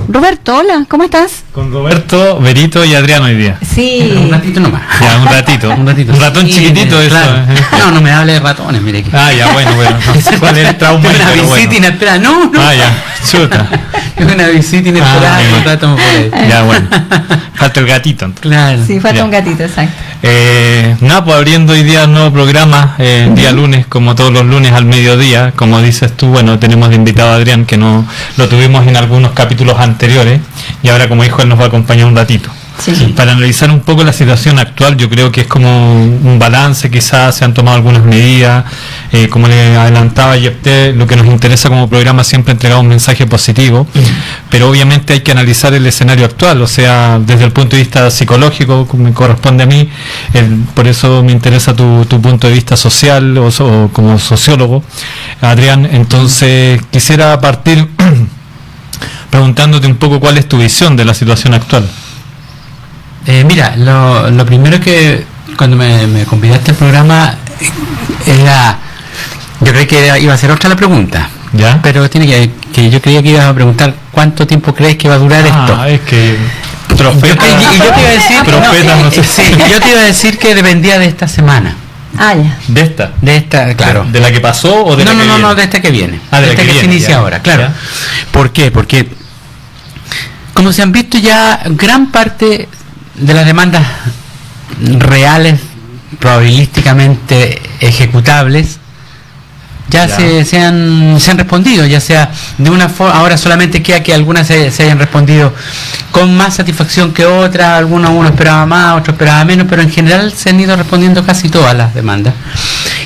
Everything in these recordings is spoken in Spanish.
Roberto, hola, ¿cómo estás? Con Roberto, Berito y Adrián hoy día. Sí. Un ratito nomás. Ya, un ratito. Un ratón chiquitito, eso. Claro. No me hable de ratones, mire que. Ya, bueno. No sé cuál es el trauma. Una visita inesperada, no. Ya, chuta. Es una visita inesperada, un ratón por ahí. Ya, bueno. Falta el gatito. Entonces. Claro. Sí, falta un gatito, exacto. Pues abriendo hoy día un nuevo programa, día lunes, como todos los lunes al mediodía, como dices tú, bueno, tenemos de invitado a Adrián, que no lo tuvimos en algunos capítulos anteriores, y ahora, como dijo, él nos va a acompañar un ratito. Sí. Para analizar un poco la situación actual, yo creo que es como un balance, quizás se han tomado algunas medidas, como le adelantaba Yepté, lo que nos interesa como programa siempre entregar un mensaje positivo, pero obviamente hay que analizar el escenario actual, o sea, desde el punto de vista psicológico, como me corresponde a mí, por eso me interesa tu punto de vista social o como sociólogo, Adrián. Entonces quisiera partir preguntándote un poco cuál es tu visión de la situación actual. Mira, lo primero que cuando me convidaste al programa era, yo creí que iba a ser otra la pregunta, ¿ya? Pero tiene que yo creía que ibas a preguntar cuánto tiempo crees que va a durar esto. Es que profeta, y yo te iba a decir, profeta, no sé. Sí, yo te iba a decir que dependía de esta semana. Ya. De esta, claro. ¿De la que pasó o de la que viene? No, de esta que viene. De esta que se inicia ya. ahora, claro. ¿Ya? ¿Por qué? Porque como se han visto ya gran parte de las demandas reales, probabilísticamente ejecutables, ya. Se han respondido, ya sea de una forma. Ahora solamente queda que algunas se hayan respondido con más satisfacción que otras, uno esperaba más, otro esperaba menos, pero en general se han ido respondiendo casi todas las demandas,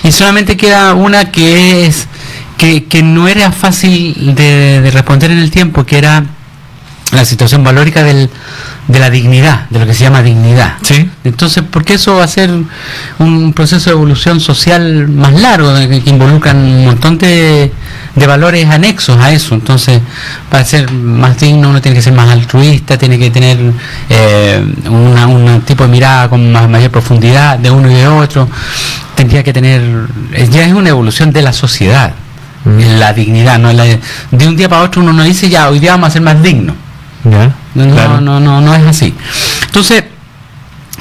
y solamente queda una que es que no era fácil de responder en el tiempo, que era la situación valórica de la dignidad, de lo que se llama dignidad. Sí. Entonces, porque eso va a ser un proceso de evolución social más largo, que involucran un montón de valores anexos a eso. Entonces, para ser más digno uno tiene que ser más altruista, tiene que tener un tipo de mirada con mayor profundidad de uno y de otro. Tendría que tener, ya es una evolución de la sociedad, la dignidad, ¿no? De un día para otro uno no dice, ya, hoy día vamos a ser más dignos. ¿Ya? Claro. No es así. Entonces,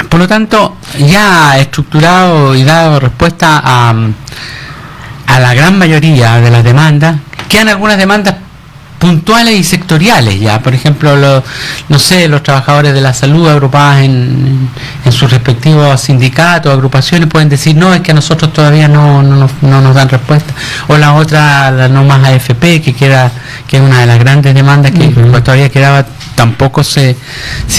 por lo tanto, ya estructurado y dado respuesta a la gran mayoría de las demandas, quedan algunas demandas puntuales y sectoriales ya. Por ejemplo, los trabajadores de la salud agrupados en sus respectivos sindicatos, agrupaciones, pueden decir, no, es que a nosotros todavía no nos dan respuesta. O la otra, la no más AFP, que es una de las grandes demandas que todavía quedaba, tampoco se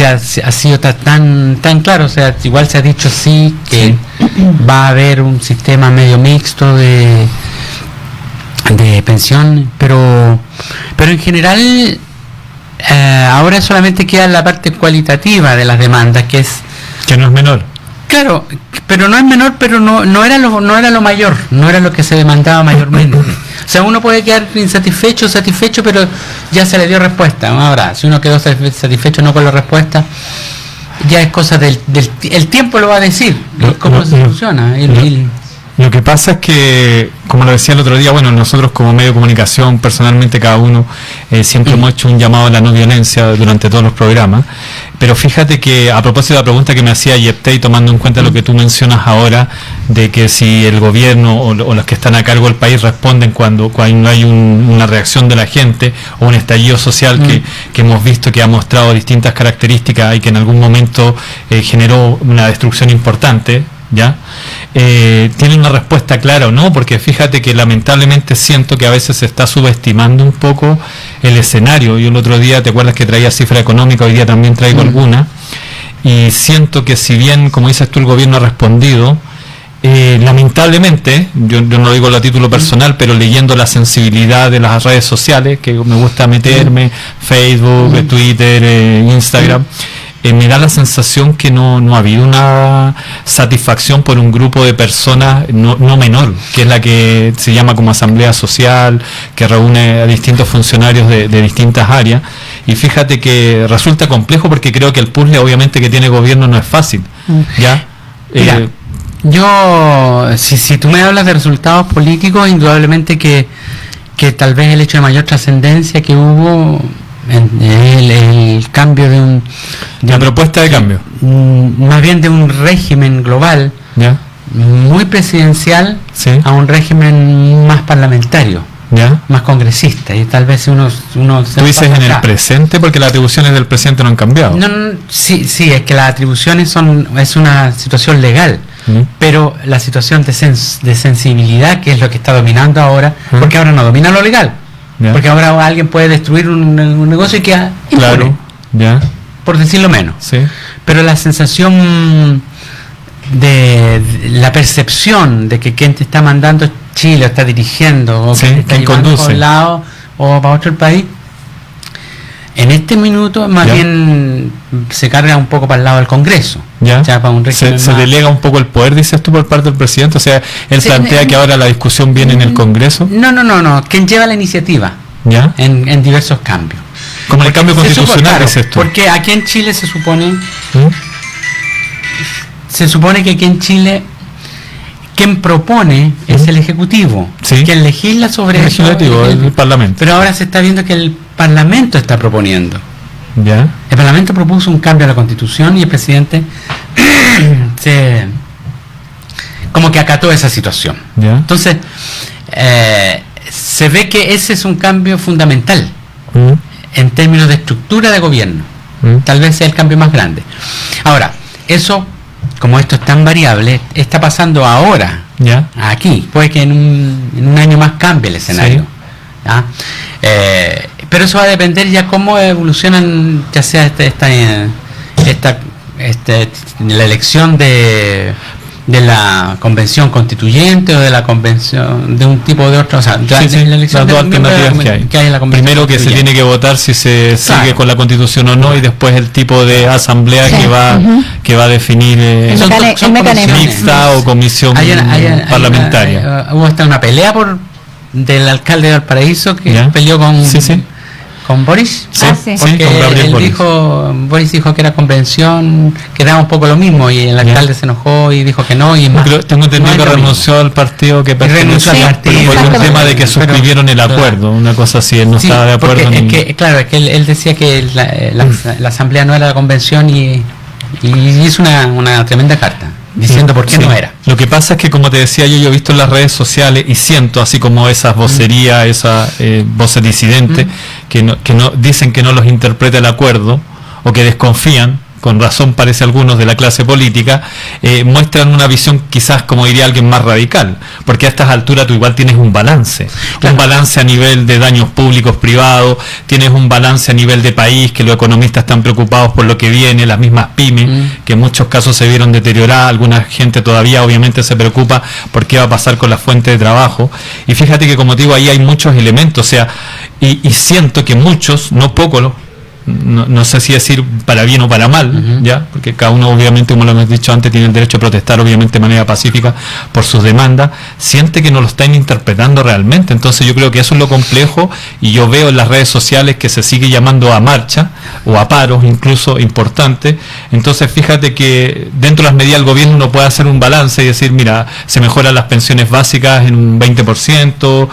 ha sido tan claro. O sea, igual se ha dicho sí que va a haber un sistema medio mixto de pensión, pero en general ahora solamente queda la parte cualitativa de las demandas, que no es menor. Claro, pero no es menor, pero no era lo mayor, no era lo que se demandaba mayormente. O sea, uno puede quedar insatisfecho, satisfecho, pero ya se le dio respuesta. Ahora, si uno quedó satisfecho no con la respuesta, ya es cosa del el tiempo lo va a decir, cómo se soluciona. Lo que pasa es que, como lo decía el otro día, bueno, nosotros como medio de comunicación, personalmente cada uno, siempre hemos hecho un llamado a la no violencia durante todos los programas, pero fíjate que a propósito de la pregunta que me hacía Yepté, y tomando en cuenta lo que tú mencionas ahora, de que si el gobierno o los que están a cargo del país responden cuando hay una reacción de la gente o un estallido social que hemos visto que ha mostrado distintas características y que en algún momento generó una destrucción importante, ¿ya? ¿Tiene una respuesta clara o no? Porque fíjate que lamentablemente siento que a veces se está subestimando un poco el escenario. Yo el otro día, ¿te acuerdas que traía cifra económica? Hoy día también traigo alguna, y siento que si bien, como dices tú, el gobierno ha respondido, lamentablemente, yo no lo digo a título personal, pero leyendo la sensibilidad de las redes sociales, que me gusta meterme, Facebook, Twitter, Instagram, me da la sensación que no ha habido una satisfacción por un grupo de personas no menor, que es la que se llama como asamblea social, que reúne a distintos funcionarios de distintas áreas, y fíjate que resulta complejo porque creo que el puzzle obviamente que tiene el gobierno no es fácil, ¿ya? Mira, yo, si tú me hablas de resultados políticos, indudablemente que tal vez el hecho de mayor trascendencia que hubo el cambio de La propuesta de cambio. más bien de un régimen global ¿Ya? muy presidencial Sí. a un régimen más parlamentario, ¿Ya? más congresista, y tal vez uno Tú dices en el presente porque las atribuciones del presidente no han cambiado. no, sí, es que las atribuciones es una situación legal, pero la situación de sensibilidad, que es lo que está dominando ahora, porque ahora no domina lo legal, ¿Ya? porque ahora alguien puede destruir un negocio y queda impune, Claro. ¿Ya? por decirlo menos. Sí. Pero la sensación de la percepción de que quien te está mandando es Chile, o está dirigiendo, o Sí, que te está quien llevando conduce. para un lado o para otro país, en este minuto más ¿Ya? bien se carga un poco para el lado del Congreso. ¿Ya? Ya para un régimen Se más- delega un poco el poder, dices tú, por parte del presidente. O sea, él Sí, plantea que ahora la discusión viene en el Congreso. No. Quien lleva la iniciativa ¿Ya? en diversos cambios. Como el cambio Se supone, constitucional, claro, dices tú. porque aquí en Chile se supone ¿Mm? que aquí en Chile quien propone es el Ejecutivo, Sí. quien legisla sobre El eso legislativo, es el Parlamento. Pero ahora se está viendo que el Parlamento está proponiendo. ¿Ya? El Parlamento propuso un cambio a la Constitución y el presidente como que acató esa situación. ¿Ya? Entonces, se ve que ese es un cambio fundamental ¿Mm? en términos de estructura de gobierno. ¿Mm? Tal vez sea el cambio más grande. Ahora, eso, como esto es tan variable, está pasando ahora, ¿Ya? aquí. Puede que en un año más cambie el escenario. Sí. ¿Ya? Pero eso va a depender ya cómo evolucionan, ya sea la elección de la convención constituyente o de la convención de un tipo o de otro, o sea, Sí, sí, la elección las de dos los miembros alternativas que hay. en la convención Primero que se constituyente. tiene que votar si se Claro. sigue con la Constitución o no, y después el tipo de asamblea Sí. que va a definir El mecanismo. comisiones. mixta o comisión parlamentaria. Hubo hasta una pelea del alcalde de Valparaíso que ¿Ya? peleó con Sí. con Boris. Sí, Ah, sí. Porque con Gabriel él Boric. Boris dijo que era convención, que daba un poco lo mismo, y el ¿Ya? alcalde se enojó y dijo que no, y más. Pero tengo entendido no que es lo mismo. renunció al partido que renunció pertenecía al por partido. un Exactamente. tema de que Pero- suscribieron el claro. acuerdo, una cosa así, él no Sí, estaba de acuerdo. porque ni- es que, claro, es que él decía que la asamblea no era la convención y hizo una tremenda carta diciendo por qué Sí. no era. Lo que pasa es que, como te decía yo he visto en las redes sociales y siento así como esas vocerías, esas voces disidentes que no dicen que no los interpreta el acuerdo, o que desconfían, con razón parece algunos, de la clase política, muestran una visión quizás, como diría alguien, más radical, porque a estas alturas tú igual tienes un balance, Claro. un balance a nivel de daños públicos privados, tienes un balance a nivel de país, que los economistas están preocupados por lo que viene, las mismas pymes, que en muchos casos se vieron deterioradas, alguna gente todavía obviamente se preocupa por qué va a pasar con la fuente de trabajo, y fíjate que, como te digo, ahí hay muchos elementos, o sea, y siento que muchos, no pocos, no sé si decir para bien o para mal, ya, porque cada uno obviamente, como lo hemos dicho antes, tiene el derecho a protestar obviamente de manera pacífica por sus demandas, siente que no lo están interpretando realmente. Entonces yo creo que eso es lo complejo, y yo veo en las redes sociales que se sigue llamando a marcha o a paros incluso importantes. Entonces fíjate que dentro de las medidas del gobierno uno puede hacer un balance y decir, mira, se mejoran las pensiones básicas en un 20%,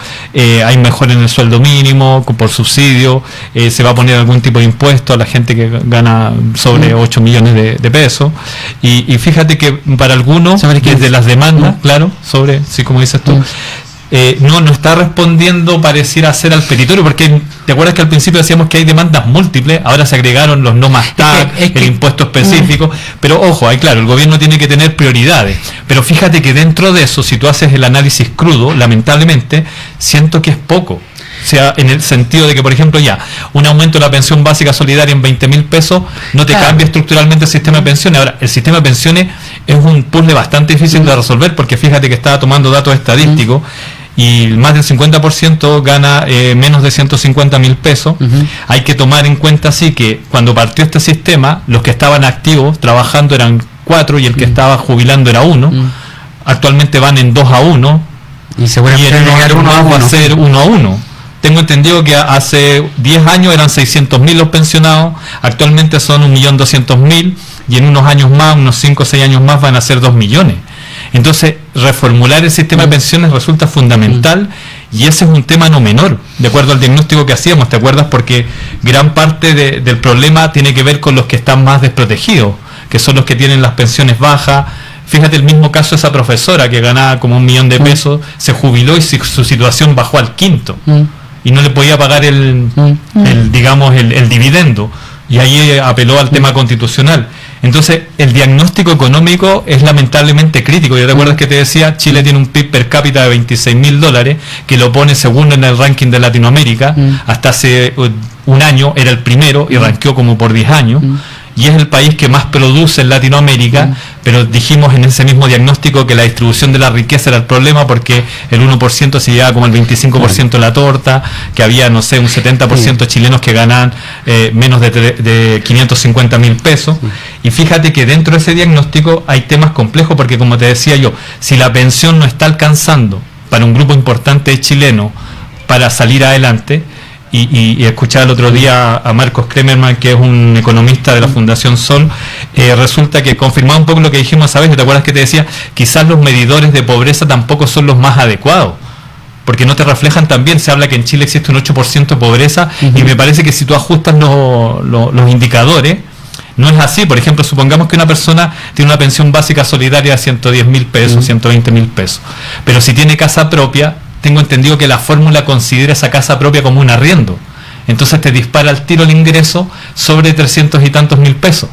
hay mejora en el sueldo mínimo por subsidio, se va a poner algún tipo de impuesto a la gente que gana sobre 8 millones de pesos, y fíjate que para algunos, ¿Sobre qué? desde las demandas, claro, sobre, sí, como dices tú, no está respondiendo, pareciera ser, al petitorio, porque te acuerdas que al principio decíamos que hay demandas múltiples, ahora se agregaron los no más TAC, Es que- el impuesto específico, pero ojo, ahí claro, el gobierno tiene que tener prioridades, pero fíjate que dentro de eso, si tú haces el análisis crudo, lamentablemente, siento que es poco. O sea, en el sentido de que, por ejemplo, ya, un aumento de la pensión básica solidaria en 20.000 pesos no te Claro. cambia estructuralmente el sistema de pensiones. Ahora, el sistema de pensiones es un puzzle bastante difícil de resolver, porque fíjate que estaba tomando datos estadísticos y más del 50% gana menos de 150.000 pesos. Hay que tomar en cuenta, sí, que cuando partió este sistema, los que estaban activos trabajando eran 4 y el que estaba jubilando era 1. Actualmente van en 2-1. Y Y seguramente en unos llegar años uno a más va a uno. ser 1-1. Tengo entendido que hace 10 años eran 600.000 los pensionados, actualmente son 1.200.000, y en unos años más, unos 5 o 6 años más, van a ser 2 millones. Entonces, reformular el sistema de pensiones resulta fundamental, Y ese es un tema no menor, de acuerdo al diagnóstico que hacíamos, ¿te acuerdas? Porque gran parte del problema tiene que ver con los que están más desprotegidos, que son los que tienen las pensiones bajas. Fíjate el mismo caso de esa profesora que ganaba como 1 millón de pesos, se jubiló y su situación bajó al quinto. Y no le podía pagar el dividendo. Y ahí apeló al tema constitucional. Entonces, el diagnóstico económico es lamentablemente crítico. ¿Ya te acuerdas que te decía? Chile tiene un PIB per cápita de $26.000, que lo pone segundo en el ranking de Latinoamérica. Hasta hace un año era el primero y ranqueó como por 10 años. Y es el país que más produce en Latinoamérica, pero dijimos en ese mismo diagnóstico que la distribución de la riqueza era el problema, porque el 1% se llevaba como el 25% de la torta, que había, no sé, un 70% chilenos que ganan menos de 550.000 pesos. Y fíjate que dentro de ese diagnóstico hay temas complejos, porque como te decía yo, si la pensión no está alcanzando para un grupo importante de chilenos para salir adelante, y escuchaba el otro día a Marcos Kremerman, que es un economista de la Fundación Sol, resulta que confirmaba un poco lo que dijimos esa vez. ¿Te acuerdas que te decía? Quizás los medidores de pobreza tampoco son los más adecuados, porque no te reflejan tan bien. Se habla que en Chile existe un 8% de pobreza, y me parece que si tú ajustas los indicadores, no es así. Por ejemplo, supongamos que una persona tiene una pensión básica solidaria de 110.000 pesos, 120.000 pesos, pero si tiene casa propia, tengo entendido que la fórmula considera esa casa propia como un arriendo. Entonces te dispara al tiro el ingreso sobre 300 y tantos mil pesos.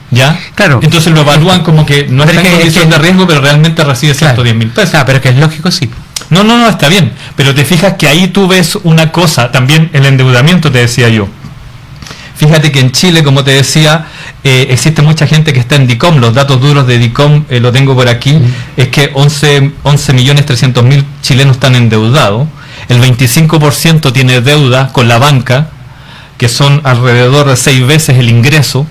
¿Ya? Claro. Entonces lo evalúan como que no está en condición de riesgo, pero realmente recibe 110.000 pesos. Claro, pero que es lógico, sí. No, está bien. Pero te fijas que ahí tú ves una cosa, también el endeudamiento, te decía yo. Fíjate que en Chile, como te decía, existe mucha gente que está en DICOM. Los datos duros de DICOM, lo tengo por aquí, es que 11.300.000 chilenos están endeudados. El 25% tiene deuda con la banca, que son alrededor de 6 veces el ingreso.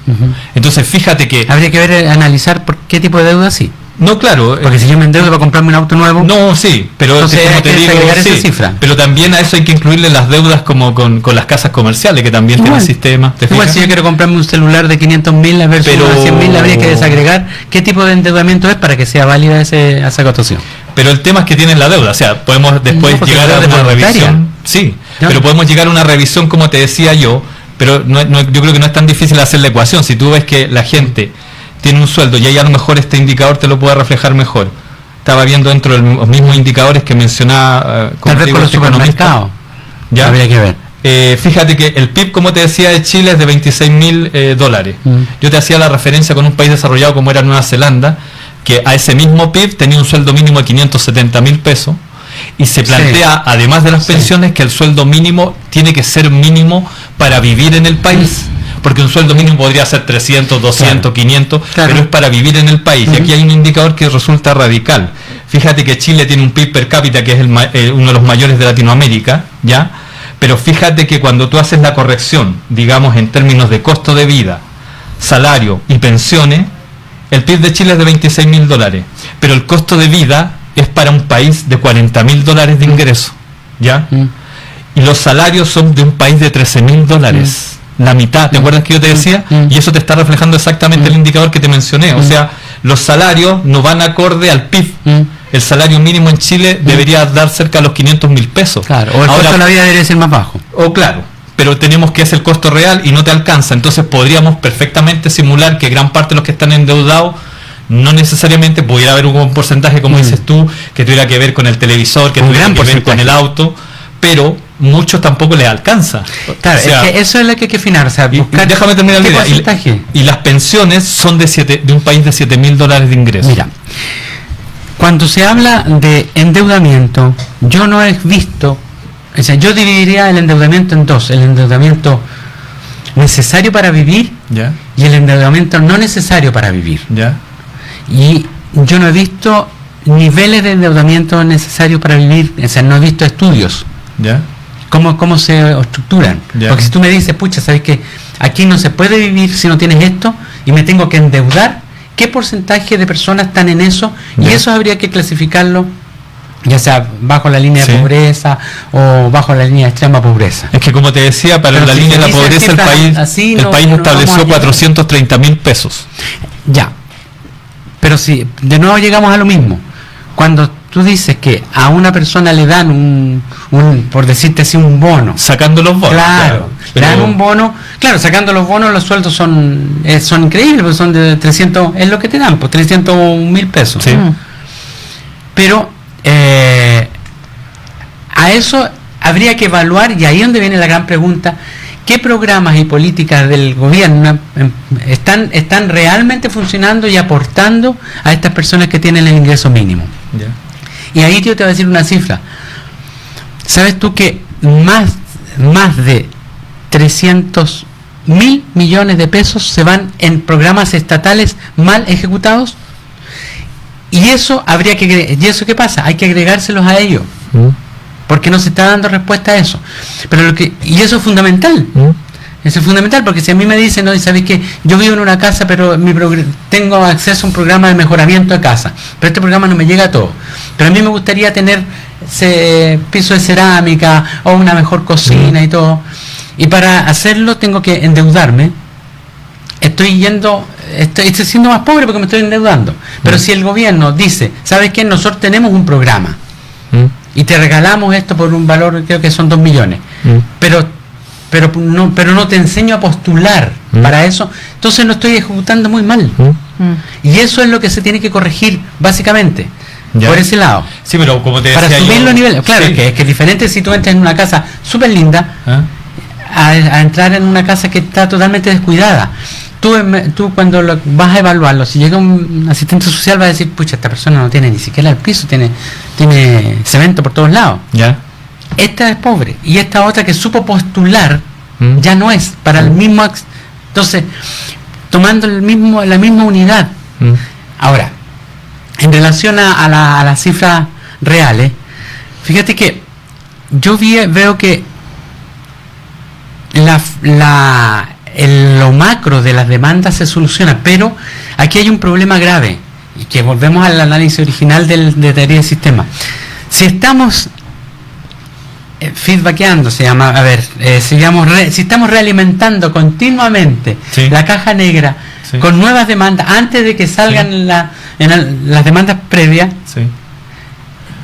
Entonces, fíjate que... Habría que analizar por qué tipo de deuda sí. No, claro. Porque si yo me endeudo para comprarme un auto nuevo... No, sí, pero entonces como te digo, sí, esa cifra. Pero también a eso hay que incluirle las deudas como con las casas comerciales, que también tienen sistemas. Igual si yo quiero comprarme un celular de 500.000 versus pero... 100.000, habría que desagregar qué tipo de endeudamiento es para que sea válida esa cotación. Pero el tema es que tienen la deuda, o sea, podemos después llegar a una revisión. Sí, ¿no? Pero podemos llegar a una revisión, como te decía yo, pero yo creo que no es tan difícil hacer la ecuación. Si tú ves que la gente tiene un sueldo y ahí a lo mejor este indicador te lo puede reflejar mejor. Estaba viendo dentro de los mismos indicadores que mencionaba tal vez con los supermercados. ¿Ya? Habría que ver. Fíjate que el PIB, como te decía, de Chile es de $26.000. Yo te hacía la referencia con un país desarrollado como era Nueva Zelanda, que a ese mismo PIB tenía un sueldo mínimo de 570.000 pesos, y se plantea, además de las pensiones, que el sueldo mínimo tiene que ser mínimo para vivir en el país. Porque un sueldo mínimo podría ser 300, 200, 500, pero es para vivir en el país. Y aquí hay un indicador que resulta radical. Fíjate que Chile tiene un PIB per cápita que es uno de los mayores de Latinoamérica, ¿ya? Pero fíjate que cuando tú haces la corrección, digamos en términos de costo de vida, salario y pensiones, el PIB de Chile es de $26.000, pero el costo de vida es para un país de $40.000 de ingreso, ¿ya? Y los salarios son de un país de $13.000. La mitad, ¿te acuerdas que yo te decía? Y eso te está reflejando exactamente el indicador que te mencioné. O sea, los salarios no van acorde al PIB. El salario mínimo en Chile debería dar cerca de los 500.000 pesos. Claro, o el costo de la vida debería ser más bajo. O claro, pero tenemos que hacer el costo real y no te alcanza. Entonces podríamos perfectamente simular que gran parte de los que están endeudados no necesariamente pudiera haber un porcentaje, como dices tú, que tuviera que ver con el televisor, que tuviera que ver con el auto, pero muchos tampoco les alcanza. Claro, o sea, es que eso es lo que hay que afinar. O sea, buscar déjame terminar la idea. Y las pensiones son de un país de $7.000 de ingresos. Mira, cuando se habla de endeudamiento, yo no he visto, o sea, yo dividiría el endeudamiento en dos: el endeudamiento necesario para vivir, ¿ya?, y el endeudamiento no necesario para vivir, ¿ya? Y yo no he visto niveles de endeudamiento necesarios para vivir, o sea, no he visto estudios, ¿ya?, cómo se estructuran. ¿Ya? Porque si tú me dices, pucha, ¿sabes qué? Aquí no se puede vivir si no tienes esto y me tengo que endeudar, ¿qué porcentaje de personas están en eso? ¿Ya? Y eso habría que clasificarlo, ya sea bajo la línea de pobreza o bajo la línea de extrema pobreza. Es que, como te decía, para la línea de la pobreza el país estableció 430.000 pesos. Ya. Pero si de nuevo llegamos a lo mismo, cuando tú dices que a una persona le dan un por decirte así, un bono. Sacando los bonos. Claro, le dan un bono. Claro, sacando los bonos, los sueldos son increíbles, porque son de 300, es lo que te dan, pues 300.000 pesos. Sí. Pero a eso habría que evaluar, y ahí es donde viene la gran pregunta: ¿qué programas y políticas del gobierno están realmente funcionando y aportando a estas personas que tienen el ingreso mínimo? Ya. Y ahí yo te voy a decir una cifra. ¿Sabes tú que más de 300.000 millones de pesos se van en programas estatales mal ejecutados? Y eso ¿y eso qué pasa? Hay que agregárselos a ellos, porque no se está dando respuesta a eso. Y eso es fundamental. Eso es fundamental, porque si a mí me dicen, no, ¿sabes qué? Yo vivo en una casa, pero tengo acceso a un programa de mejoramiento de casa, pero este programa no me llega a todo. Pero a mí me gustaría tener piso de cerámica o una mejor cocina y todo. Y para hacerlo tengo que endeudarme. Estoy siendo más pobre porque me estoy endeudando. Pero si el gobierno dice, ¿sabes qué? Nosotros tenemos un programa y te regalamos esto por un valor, creo que son 2 millones, pero no te enseño a postular para eso, entonces lo estoy ejecutando muy mal. Y eso es lo que se tiene que corregir, básicamente. Ya. Por ese lado. Sí, pero como te decía, para subir los niveles. Claro, sí. es que es diferente si tú entras en una casa súper linda a entrar en una casa que está totalmente descuidada. Tú cuando vas a evaluarlo, si llega un asistente social, va a decir, pucha, esta persona no tiene ni siquiera el piso, tiene cemento por todos lados. Ya. Esta es pobre, y esta otra que supo postular ya no es para el mismo. Entonces, tomando la misma unidad. Ahora, en relación a las cifras reales, fíjate que yo veo que lo macro de las demandas se soluciona, pero aquí hay un problema grave, y que volvemos al análisis original de teoría del sistema. Si estamos feedbackeando, se llama, si estamos realimentando continuamente la caja negra con nuevas demandas antes de que salgan las demandas previas,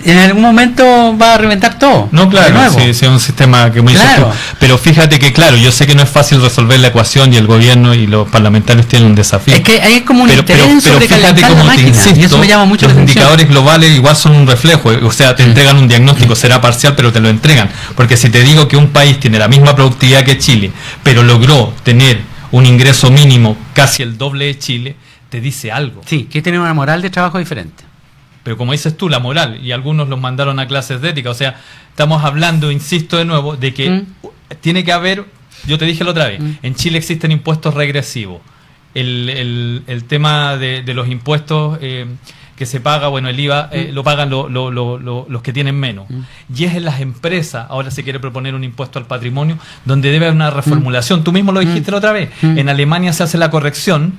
en algún momento va a reventar todo. No, claro, de nuevo. Sí, es un sistema que muy claro. Pero fíjate que, claro, yo sé que no es fácil resolver la ecuación, y el gobierno y los parlamentarios tienen un desafío. Es que hay como un interés en sobrecalentar la máquina, y eso me llama mucho la atención. Los indicadores globales igual son un reflejo, o sea, te entregan un diagnóstico, será parcial, pero te lo entregan. Porque si te digo que un país tiene la misma productividad que Chile, pero logró tener un ingreso mínimo casi el doble de Chile, te dice algo. Sí, que tiene una moral de trabajo diferente. Pero como dices tú, la moral, y algunos los mandaron a clases de ética, o sea, estamos hablando, insisto de nuevo, de que tiene que haber, yo te dije la otra vez, en Chile existen impuestos regresivos. El tema de los impuestos que se paga, bueno, el IVA lo pagan los que tienen menos. Y es en las empresas, ahora se quiere proponer un impuesto al patrimonio, donde debe haber una reformulación. Tú mismo lo dijiste la otra vez, en Alemania se hace la corrección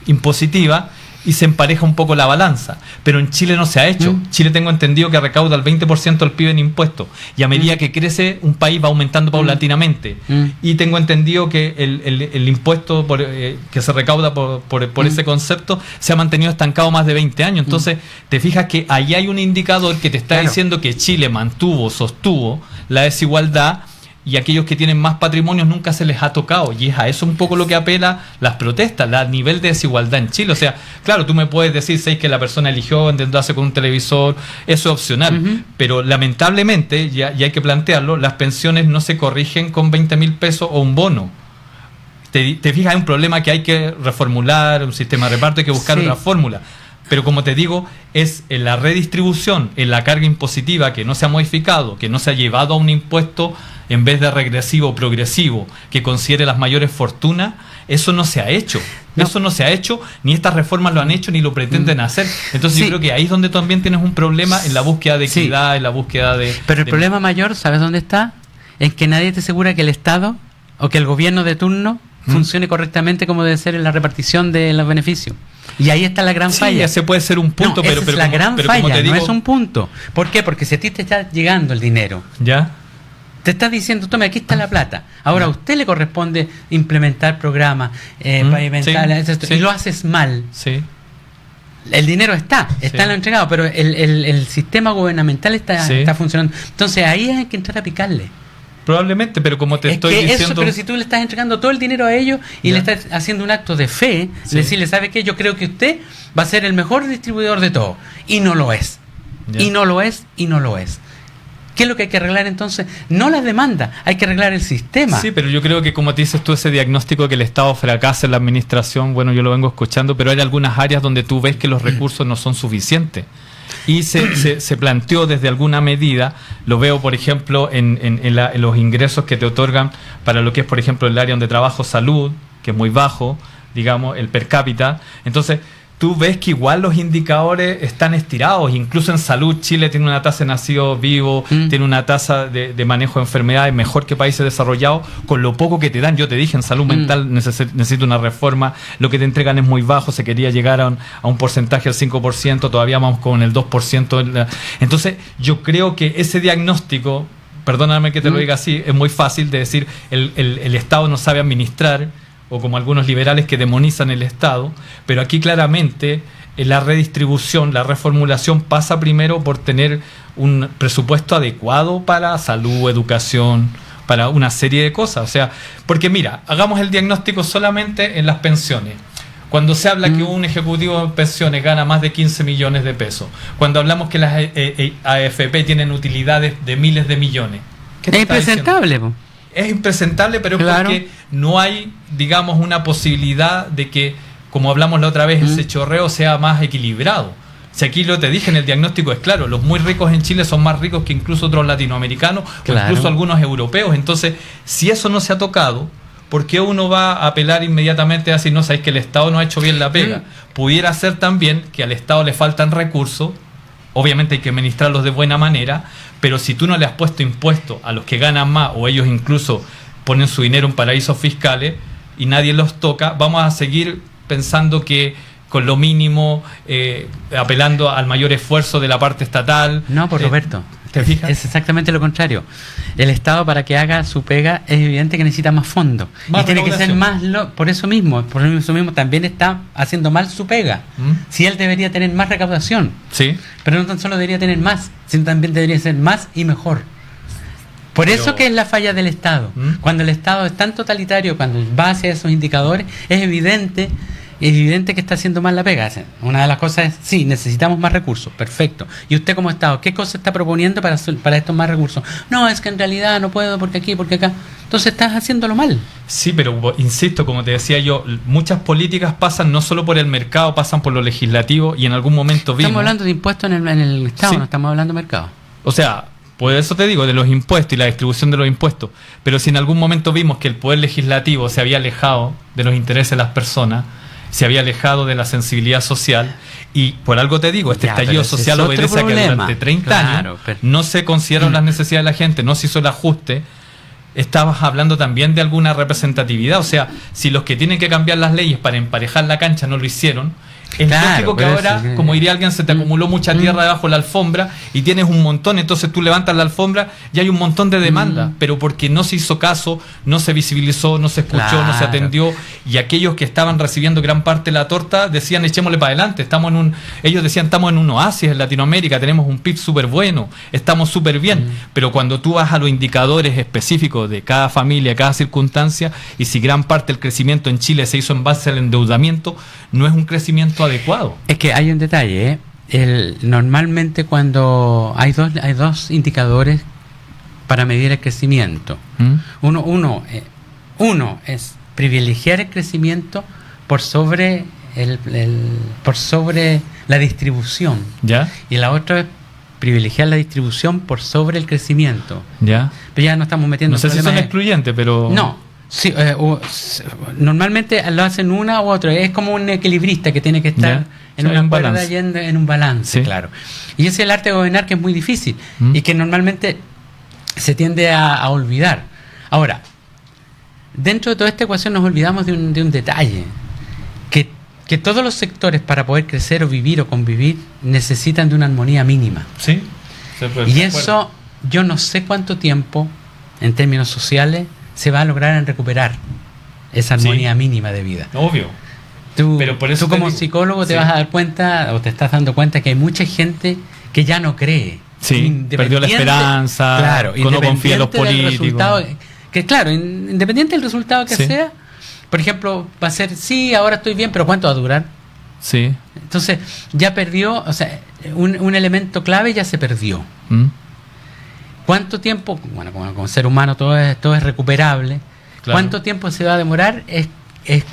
impositiva y se empareja un poco la balanza, pero en Chile no se ha hecho. Chile, tengo entendido que recauda el 20% del PIB en impuestos, y a medida que crece un país va aumentando paulatinamente, y tengo entendido que el impuesto que se recauda por ese concepto se ha mantenido estancado más de 20 años. Entonces te fijas que ahí hay un indicador que te está diciendo que Chile sostuvo la desigualdad, y aquellos que tienen más patrimonios nunca se les ha tocado, y es a eso un poco lo que apela las protestas, el nivel de desigualdad en Chile. O sea, claro, tú me puedes decir, ¿sabes?, que la persona eligió endeudarse con un televisor, eso es opcional, pero lamentablemente, y hay que plantearlo, las pensiones no se corrigen con 20.000 pesos o un bono. Te fijas, hay un problema que hay que reformular, un sistema de reparto, hay que buscar otra fórmula. Pero como te digo, es en la redistribución, en la carga impositiva que no se ha modificado, que no se ha llevado a un impuesto en vez de regresivo o progresivo, que considere las mayores fortunas. Eso no se ha hecho. Eso no se ha hecho, ni estas reformas lo han hecho, ni lo pretenden hacer. Entonces yo creo que ahí es donde también tienes un problema en la búsqueda de equidad, en la búsqueda de... Pero el problema mayor, ¿sabes dónde está? Es que nadie te asegura que el Estado o que el gobierno de turno funcione correctamente como debe ser en la repartición de los beneficios. Y ahí está la gran falla. Ese puede ser un punto, pero es la gran falla, como te digo, no es un punto. ¿Por qué? Porque si a ti te está llegando el dinero, ¿ya? Te estás diciendo, tome, aquí está la plata. Ahora a usted le corresponde implementar programas, pavimentar, y lo haces mal. el dinero está en lo entregado, pero el sistema gubernamental está funcionando. Entonces ahí hay que entrar a picarle. Probablemente, pero como te estoy diciendo... Pero si tú le estás entregando todo el dinero a ellos y le estás haciendo un acto de fe, decirle, ¿sabe qué? Yo creo que usted va a ser el mejor distribuidor de todo. Y no lo es. Y no lo es, y no lo es. ¿Qué es lo que hay que arreglar entonces? No las demandas, hay que arreglar el sistema. Sí, pero yo creo que como te dices tú, ese diagnóstico de que el Estado fracasa en la administración, bueno, yo lo vengo escuchando, pero hay algunas áreas donde tú ves que los recursos no son suficientes. Y se planteó desde alguna medida, lo veo por ejemplo en los ingresos que te otorgan para lo que es por ejemplo el área donde trabajo salud, que es muy bajo, digamos, el per cápita. Entonces tú ves que igual los indicadores están estirados, incluso en salud Chile tiene una tasa de nacidos vivos, tiene una tasa de manejo de enfermedades mejor que países desarrollados, con lo poco que te dan. Yo te dije, en salud mental necesito una reforma, lo que te entregan es muy bajo, se quería llegar a un porcentaje del 5%, todavía vamos con el 2%. Entonces yo creo que ese diagnóstico, perdóname que te lo diga así, es muy fácil de decir, el Estado no sabe administrar, o como algunos liberales que demonizan el Estado, pero aquí claramente la redistribución, la reformulación pasa primero por tener un presupuesto adecuado para salud, educación, para una serie de cosas. O sea, porque mira, hagamos el diagnóstico solamente en las pensiones. Cuando se habla que un ejecutivo de pensiones gana más de 15 millones de pesos, cuando hablamos que las AFP tienen utilidades de miles de millones, ¿qué te es está impresentable, diciendo? Es impresentable, pero claro, porque no hay, digamos, una posibilidad de que, como hablamos la otra vez, ese chorreo sea más equilibrado. Si aquí lo te dije en el diagnóstico es claro, los muy ricos en Chile son más ricos que incluso otros latinoamericanos, o incluso algunos europeos. Entonces, si eso no se ha tocado, ¿por qué uno va a apelar inmediatamente a decir, no, sabéis que el Estado no ha hecho bien la pega? Pudiera ser también que al Estado le faltan recursos, obviamente hay que administrarlos de buena manera, pero si tú no le has puesto impuestos a los que ganan más, o ellos incluso ponen su dinero en paraísos fiscales y nadie los toca, vamos a seguir pensando que con lo mínimo, apelando al mayor esfuerzo de la parte estatal. No, pues Roberto, ¿te fijas? Es exactamente lo contrario. El Estado, para que haga su pega, es evidente que necesita más fondos. Y tiene que ser más... Por eso mismo también está haciendo mal su pega. Si él debería tener más recaudación. Sí. Pero no tan solo debería tener más, sino también debería ser más y mejor. Por eso que es la falla del Estado. Cuando el Estado es tan totalitario, cuando va hacia esos indicadores, es evidente que está haciendo mal la pega. Una de las cosas es, sí, necesitamos más recursos, perfecto. ¿Y usted como Estado, qué cosa está proponiendo para estos más recursos? No, es que en realidad no puedo porque aquí, porque acá. Entonces estás haciéndolo mal. Sí, pero insisto, como te decía yo, muchas políticas pasan no solo por el mercado, pasan por lo legislativo y en algún momento vimos... Estamos hablando de impuestos en el Estado, sí. No estamos hablando de mercado. O sea... Por eso te digo, de los impuestos y la distribución de los impuestos. Pero si en algún momento vimos que el poder legislativo se había alejado de los intereses de las personas, se había alejado de la sensibilidad social, y por algo te digo, este estallido social obedece a que durante 30 años no se consideraron las necesidades de la gente, no se hizo el ajuste. Estabas hablando también de alguna representatividad. O sea, si los que tienen que cambiar las leyes para emparejar la cancha no lo hicieron, es lógico que ahora, como diría alguien, se te acumuló mucha tierra debajo de la alfombra y tienes un montón, entonces tú levantas la alfombra y hay un montón de demandas, pero porque no se hizo caso, no se visibilizó, no se escuchó, no se atendió, y aquellos que estaban recibiendo gran parte de la torta decían, echémosle para adelante, ellos decían, estamos en un oasis en Latinoamérica, tenemos un PIB súper bueno, estamos súper bien, pero cuando tú vas a los indicadores específicos de cada familia, cada circunstancia, y si gran parte del crecimiento en Chile se hizo en base al endeudamiento, no es un crecimiento adecuado. Es que hay un detalle, normalmente cuando hay dos indicadores para medir el crecimiento. Uno es privilegiar el crecimiento por sobre la distribución. ¿Ya? Y la otra es privilegiar la distribución por sobre el crecimiento. ¿Ya? Pero ya no estamos metiendo... No sé si son excluyentes, pero... No. Sí, normalmente lo hacen una u otra. Es como un equilibrista que tiene que estar en una cuerda yendo en un balance, claro. Y ese es el arte de gobernar, que es muy difícil y que normalmente se tiende a olvidar. Ahora, dentro de toda esta ecuación nos olvidamos de un detalle, que todos los sectores, para poder crecer o vivir o convivir, necesitan de una armonía mínima. Sí. Y eso, yo no sé cuánto tiempo, en términos sociales, se va a lograr en recuperar esa armonía mínima de vida. Obvio. Pero por eso tú te como digo, psicólogo te sí. vas a dar cuenta, o te estás dando cuenta, que hay mucha gente que ya no cree. Sí, perdió la esperanza, claro, que no confía en los independiente del políticos. resultado, que claro, independiente del resultado que Sí. sea, por ejemplo, va a ser, sí, ahora estoy bien, pero ¿cuánto va a durar? Sí. Entonces, ya perdió, o sea, un elemento clave ya se perdió. ¿Mm? ¿Cuánto tiempo? Bueno, como ser humano todo es recuperable. Claro. ¿Cuánto tiempo se va a demorar? Es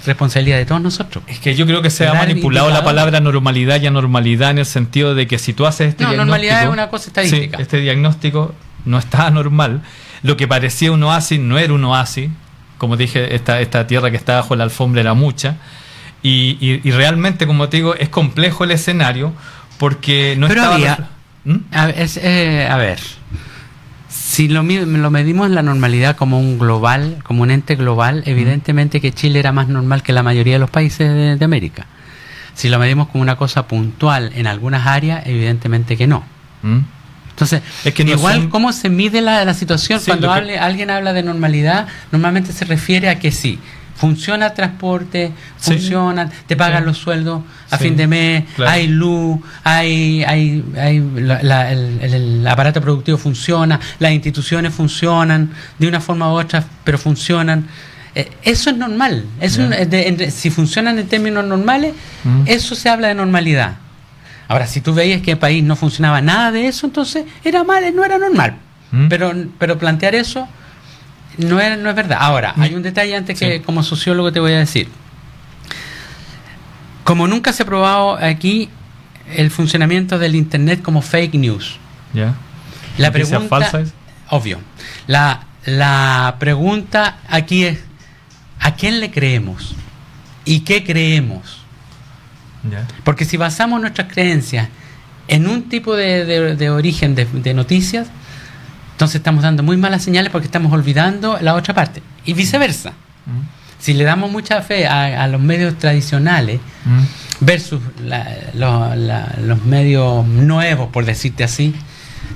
responsabilidad de todos nosotros. Es que yo creo que se ha Dar manipulado la indicadores. palabra normalidad y anormalidad en el sentido de que si tú haces este No, diagnóstico... normalidad es una cosa estadística. Sí, este diagnóstico no está anormal. Lo que parecía un oasis no era un oasis. Como dije, esta tierra que está bajo la alfombra era mucha. Y realmente, como te digo, es complejo el escenario porque no Pero estaba... había- ¿Mm? A ver, si lo medimos la normalidad como un global, como un ente global, evidentemente que Chile era más normal que la mayoría de los países de América. Si lo medimos como una cosa puntual en algunas áreas, evidentemente que no. ¿Mm? Entonces, Es que no igual son- cómo se mide la situación, Sí, cuando lo que- alguien habla de normalidad, normalmente se refiere a que sí, funciona el transporte, Sí. funcionan, te pagan Sí. los sueldos a Sí, fin de mes, claro. hay luz, el aparato productivo funciona, las instituciones funcionan de una forma u otra, pero funcionan. Eso es normal. Eso Ya. si funcionan en términos normales, eso se habla de normalidad. Ahora, si tú veías que el país no funcionaba nada de eso, entonces era mal, no era normal. Pero plantear eso no es verdad. Ahora, hay un detalle antes que Sí. como sociólogo te voy a decir. Como nunca se ha probado aquí el funcionamiento del Internet como fake news. ¿Ya? La ¿Noticias pregunta, falsas? obvio, la pregunta aquí es, ¿a quién le creemos? ¿Y qué creemos? ¿Ya? Porque si basamos nuestras creencias en un tipo de origen de noticias, entonces estamos dando muy malas señales porque estamos olvidando la otra parte. Y viceversa. ¿Mm? Si le damos mucha fe a los medios tradicionales ¿Mm? versus los medios nuevos, por decirte así,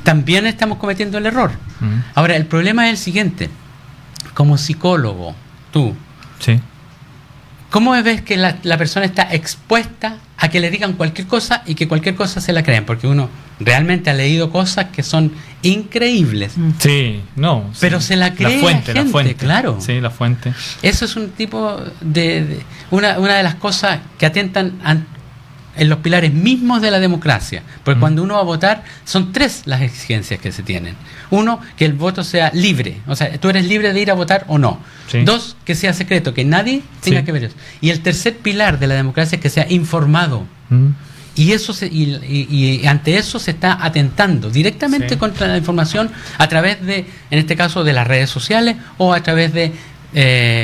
también estamos cometiendo el error. ¿Mm? Ahora, el problema es el siguiente. Como psicólogo, tú, Sí. ¿cómo ves que la persona está expuesta a que le digan cualquier cosa y que cualquier cosa se la creen? Porque uno realmente ha leído cosas que son increíbles. Sí, no. Sí. Pero se la cree la gente, claro. Sí, la fuente. Eso es un tipo una de las cosas que atentan en los pilares mismos de la democracia. Porque cuando uno va a votar, son 3 las exigencias que se tienen. 1, que el voto sea libre. O sea, tú eres libre de ir a votar o no. Sí. 2, que sea secreto, que nadie tenga Sí. que ver eso. Y el tercer pilar de la democracia es que sea informado. ¿Mm? Y eso y ante eso se está atentando directamente Sí. contra la información a través de, en este caso, de las redes sociales o a través de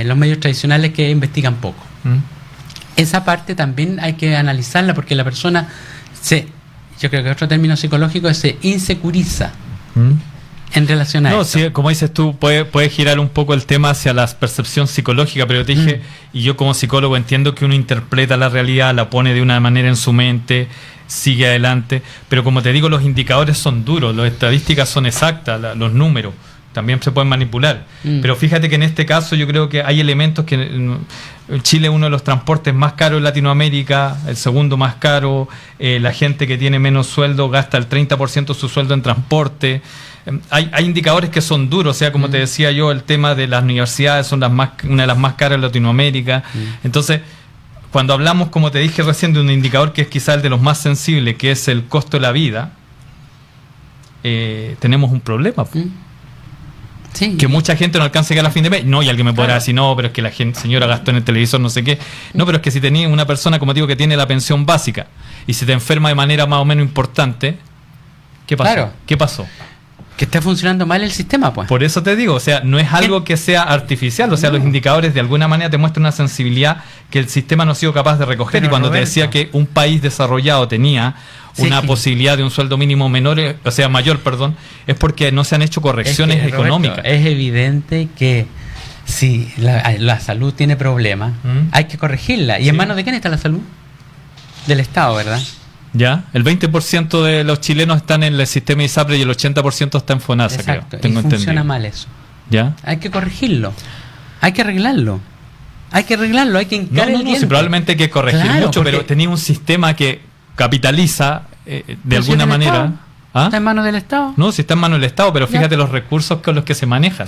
los medios tradicionales que investigan poco. ¿Mm? Esa parte también hay que analizarla porque la persona yo creo que otro término psicológico es se insecuriza ¿Mm? en relación a No, eso. sí, como dices tú, puede girar un poco el tema hacia la percepción psicológica, pero te dije, y yo como psicólogo entiendo que uno interpreta la realidad, la pone de una manera en su mente, sigue adelante, pero como te digo, los indicadores son duros, las estadísticas son exactas, los números también se pueden manipular, pero fíjate que en este caso yo creo que hay elementos que Chile es uno de los transportes más caros de Latinoamérica, el segundo más caro, la gente que tiene menos sueldo gasta el 30% de su sueldo en transporte. Hay indicadores que son duros, o sea, como te decía yo, el tema de las universidades son una de las más caras de Latinoamérica. Entonces, cuando hablamos, como te dije recién, de un indicador que es quizá el de los más sensibles, que es el costo de la vida, tenemos un problema. Sí. Que mucha gente no alcanza a llegar a fin de mes. No, y alguien me podrá Claro. decir, no, pero es que la señora gastó en el televisor no sé qué. No, pero es que si tenía una persona, como digo, que tiene la pensión básica y se te enferma de manera más o menos importante, ¿qué pasó? Claro. ¿Qué pasó? Que está funcionando mal el sistema, pues. Por eso te digo, o sea, no es algo que sea artificial, o sea, No. los indicadores de alguna manera te muestran una sensibilidad que el sistema no ha sido capaz de recoger. Pero, y cuando Roberto, te decía que un país desarrollado tenía Sí, una sí. posibilidad de un sueldo mínimo mayor, es porque no se han hecho correcciones Es que, económicas. Roberto, es evidente que si la salud tiene problemas, hay que corregirla. ¿Y en Sí. manos de quién está la salud? Del Estado, ¿verdad? Ya, el 20% de los chilenos están en el sistema ISAPRE y el 80% está en FONASA, Exacto. creo. Tengo y funciona entendido. mal eso. ¿Ya? Hay que corregirlo. Hay que arreglarlo. Hay que arreglarlo, hay que hincar el diente. Sí, probablemente hay que corregir Claro, mucho, pero porque- tenía un sistema que capitaliza de Pero si alguna es del manera. Estado. ¿Ah? Está en manos del Estado. No, si está en manos del Estado, pero Ya. fíjate los recursos con los que se manejan.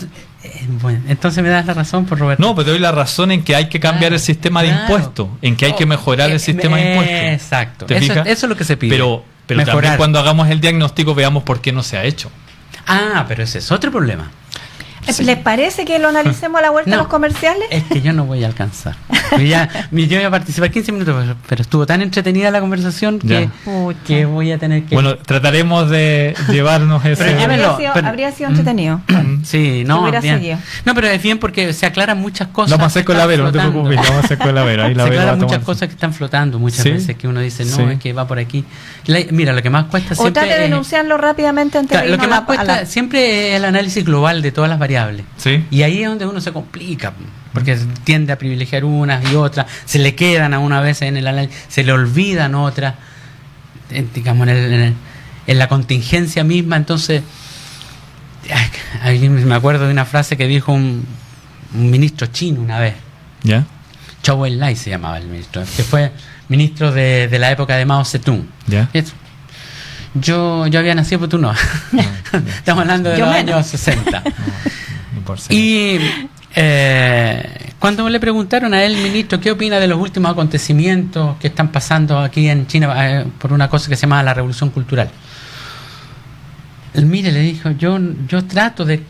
Bueno, entonces me das la razón por Roberto. No, pero te doy la razón en que hay que cambiar Claro, el sistema de claro. impuestos, en que hay que mejorar el sistema de impuestos. Exacto. ¿Te Eso fijas? es lo que se pide. Pero también Mejorar. cuando hagamos el diagnóstico veamos por qué no se ha hecho. Ah, pero ese es otro problema. ¿Les parece que lo analicemos a la vuelta No. de los comerciales? Es que yo no voy a alcanzar. Yo voy a participar 15 minutos, pero estuvo tan entretenida la conversación Ya. que voy a tener que... Bueno, trataremos de llevarnos ese... Pero llévenlo. Habría sido entretenido. Sí, no, hubiera bien. seguido. No, pero es bien porque se aclaran muchas cosas. Lo vamos a hacer que con la están Vero, no te flotando. preocupes, lo vamos a hacer con la Vero. Ahí la Se Vero va a aclaran muchas tomar- cosas que están flotando muchas Sí. veces que uno dice, no, Sí. es que va por aquí. Mira, lo que más cuesta O siempre trate de es- denunciarlo rápidamente antes Claro, de lo que irnos más cuesta siempre es el análisis global de todas las variables. Sí. Y ahí es donde uno se complica, porque tiende a privilegiar unas y otras, se le quedan a una vez en el análisis, se le olvidan otras, digamos, en la contingencia misma. Entonces, ahí me acuerdo de una frase que dijo un ministro chino una vez, ¿Ya? Zhou Enlai se llamaba el ministro, que fue ministro de la época de Mao Zedong. ¿Ya? Yo había nacido, pero tú no. Estamos hablando de Yo los menos. años 60. No por ser- Y cuando le preguntaron a él, ministro, ¿qué opina de los últimos acontecimientos que están pasando aquí en China por una cosa que se llama la revolución cultural? Él, mire, le dijo, yo trato de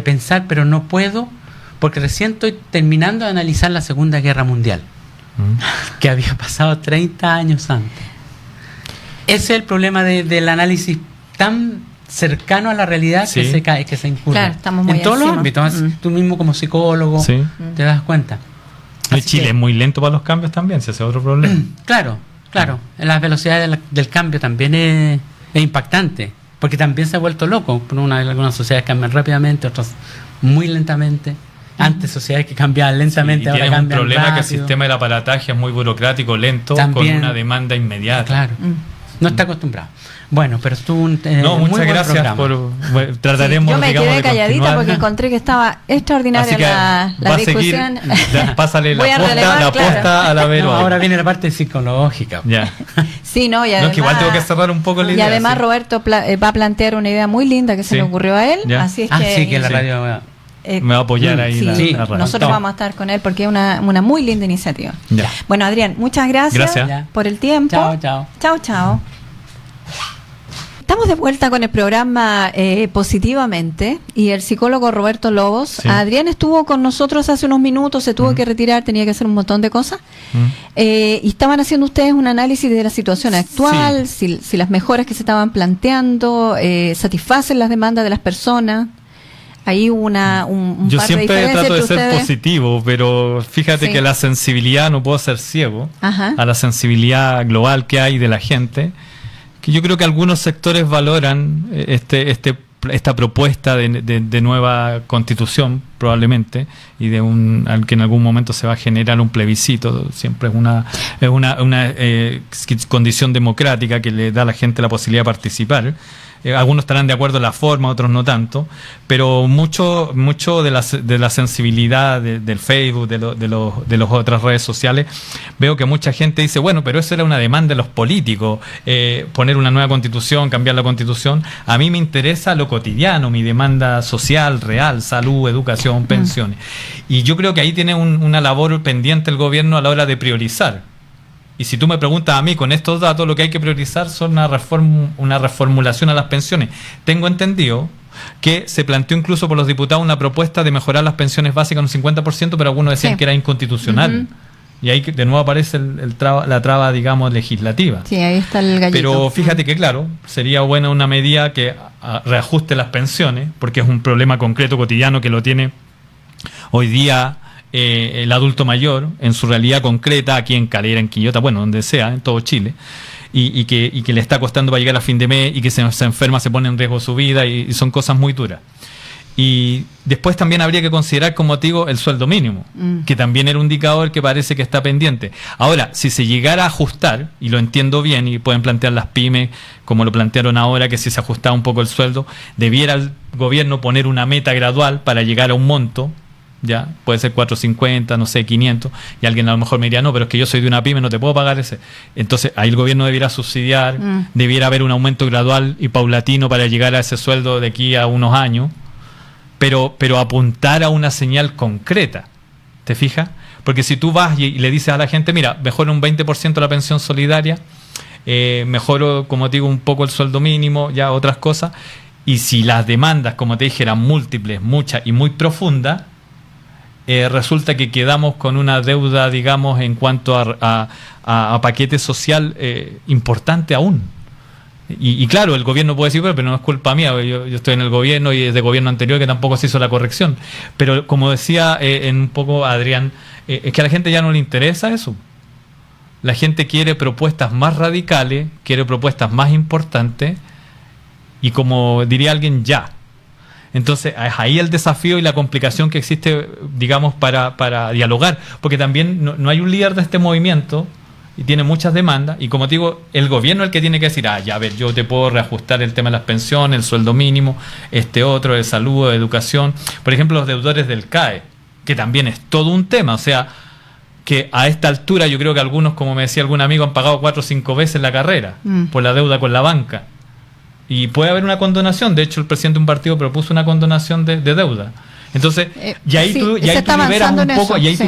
pensar, pero no puedo, porque recién estoy terminando de analizar la Segunda Guerra Mundial, que había pasado 30 años antes. Ese es el problema del análisis tan cercano a la realidad Sí. que se incurre. Claro, estamos muy en todos los encima. ámbitos. Mm. Tú mismo como psicólogo Sí. te das cuenta. Y Así Chile que- es muy lento para los cambios también, si ese es otro problema. Claro. La velocidad del cambio también es impactante, porque también se ha vuelto loco. Algunas sociedades cambian rápidamente, otras muy lentamente. Antes sociedades que cambiaban lentamente, y ahora tienes un cambian problema que el rápido. sistema del aparataje es muy burocrático, lento, También. con una demanda inmediata. Claro. No está acostumbrado. Bueno, pero estuvo un No, muy muchas buen gracias programa. bueno, trataremos, Yo me digamos, quedé de calladita continuar. porque encontré que estaba extraordinaria Así que la va a seguir, discusión. pásale Voy a la posta, relevar, la claro. posta a la Vero. No, ahí. ahora viene la parte psicológica. Ya. Sí, no, y No, además, que igual tengo que cerrar un poco la y idea. además sí. Roberto va a plantear una idea muy linda que se Sí. le ocurrió a él. Ya. Así es Sí, que la Sí. radio... Me va a apoyar ahí sí, la radio. nosotros No. vamos a estar con él porque es una muy linda iniciativa. Ya. Bueno, Adrián, muchas gracias, Gracias. por el tiempo. Chao, chao. Chao, chao. Estamos de vuelta con el programa Positivamente y el psicólogo Roberto Lobos. Sí. Adrián estuvo con nosotros hace unos minutos, se tuvo que retirar, tenía que hacer un montón de cosas. Y estaban haciendo ustedes un análisis de la situación actual, si las mejoras que se estaban planteando satisfacen las demandas de las personas. Ahí hubo un Yo par de siempre diferencias trato de entre ser ustedes. positivo, pero fíjate Sí. que la sensibilidad, no puedo ser ciego Ajá. a la sensibilidad global que hay de la gente, que yo creo que algunos sectores valoran esta propuesta de nueva constitución, probablemente, y al que en algún momento se va a generar un plebiscito. Siempre es una condición democrática que le da a la gente la posibilidad de participar. Algunos estarán de acuerdo en la forma, otros no tanto, pero mucho de la sensibilidad del Facebook, de las otras redes sociales, veo que mucha gente dice, bueno, pero eso era una demanda de los políticos, poner una nueva constitución, cambiar la constitución. A mí me interesa lo cotidiano, mi demanda social, real, salud, educación, pensiones. Y yo creo que ahí tiene una labor pendiente el gobierno a la hora de priorizar. Y si tú me preguntas a mí con estos datos, lo que hay que priorizar son una reformulación a las pensiones. Tengo entendido que se planteó incluso por los diputados una propuesta de mejorar las pensiones básicas un 50%, pero algunos decían Sí. que era inconstitucional. Y ahí de nuevo aparece la traba, digamos, legislativa. Sí, ahí está el gallito. Pero fíjate que, claro, sería buena una medida que reajuste las pensiones, porque es un problema concreto, cotidiano, que lo tiene hoy día el adulto mayor, en su realidad concreta, aquí en Calera, en Quillota, bueno, donde sea, en todo Chile, y que le está costando para llegar a fin de mes, y que se enferma, se pone en riesgo su vida, y son cosas muy duras. Y después también habría que considerar como motivo el sueldo mínimo, que también era un indicador que parece que está pendiente. Ahora, si se llegara a ajustar, y lo entiendo bien, y pueden plantear las pymes, como lo plantearon ahora, que si se ajustaba un poco el sueldo, debiera el gobierno poner una meta gradual para llegar a un monto ya puede ser 450, no sé, 500, y alguien a lo mejor me diría, no, pero es que yo soy de una pyme, no te puedo pagar ese. Entonces ahí el gobierno debiera subsidiar, debiera haber un aumento gradual y paulatino para llegar a ese sueldo de aquí a unos años, pero apuntar a una señal concreta, ¿te fijas? Porque si tú vas y le dices a la gente, mira, mejora un 20% la pensión solidaria, mejoro, como te digo, un poco el sueldo mínimo, ya otras cosas, y si las demandas, como te dije, eran múltiples, muchas y muy profundas, resulta que quedamos con una deuda, digamos, en cuanto a paquete social importante aún. Y claro, el gobierno puede decir, pero no es culpa mía, yo estoy en el gobierno y es de gobierno anterior que tampoco se hizo la corrección. Pero como decía en un poco Adrián, es que a la gente ya no le interesa eso. La gente quiere propuestas más radicales, quiere propuestas más importantes y, como diría alguien, ya. Entonces, es ahí el desafío y la complicación que existe, digamos, para dialogar. Porque también no hay un líder de este movimiento y tiene muchas demandas. Y como te digo, el gobierno es el que tiene que decir, ya, a ver, yo te puedo reajustar el tema de las pensiones, el sueldo mínimo, otro, de salud, de educación. Por ejemplo, los deudores del CAE, que también es todo un tema. O sea, que a esta altura yo creo que algunos, como me decía algún amigo, han pagado 4 o 5 veces la carrera por la deuda con la banca. Y puede haber una condonación. De hecho, el presidente de un partido propuso una condonación de deuda. Entonces, y ahí tú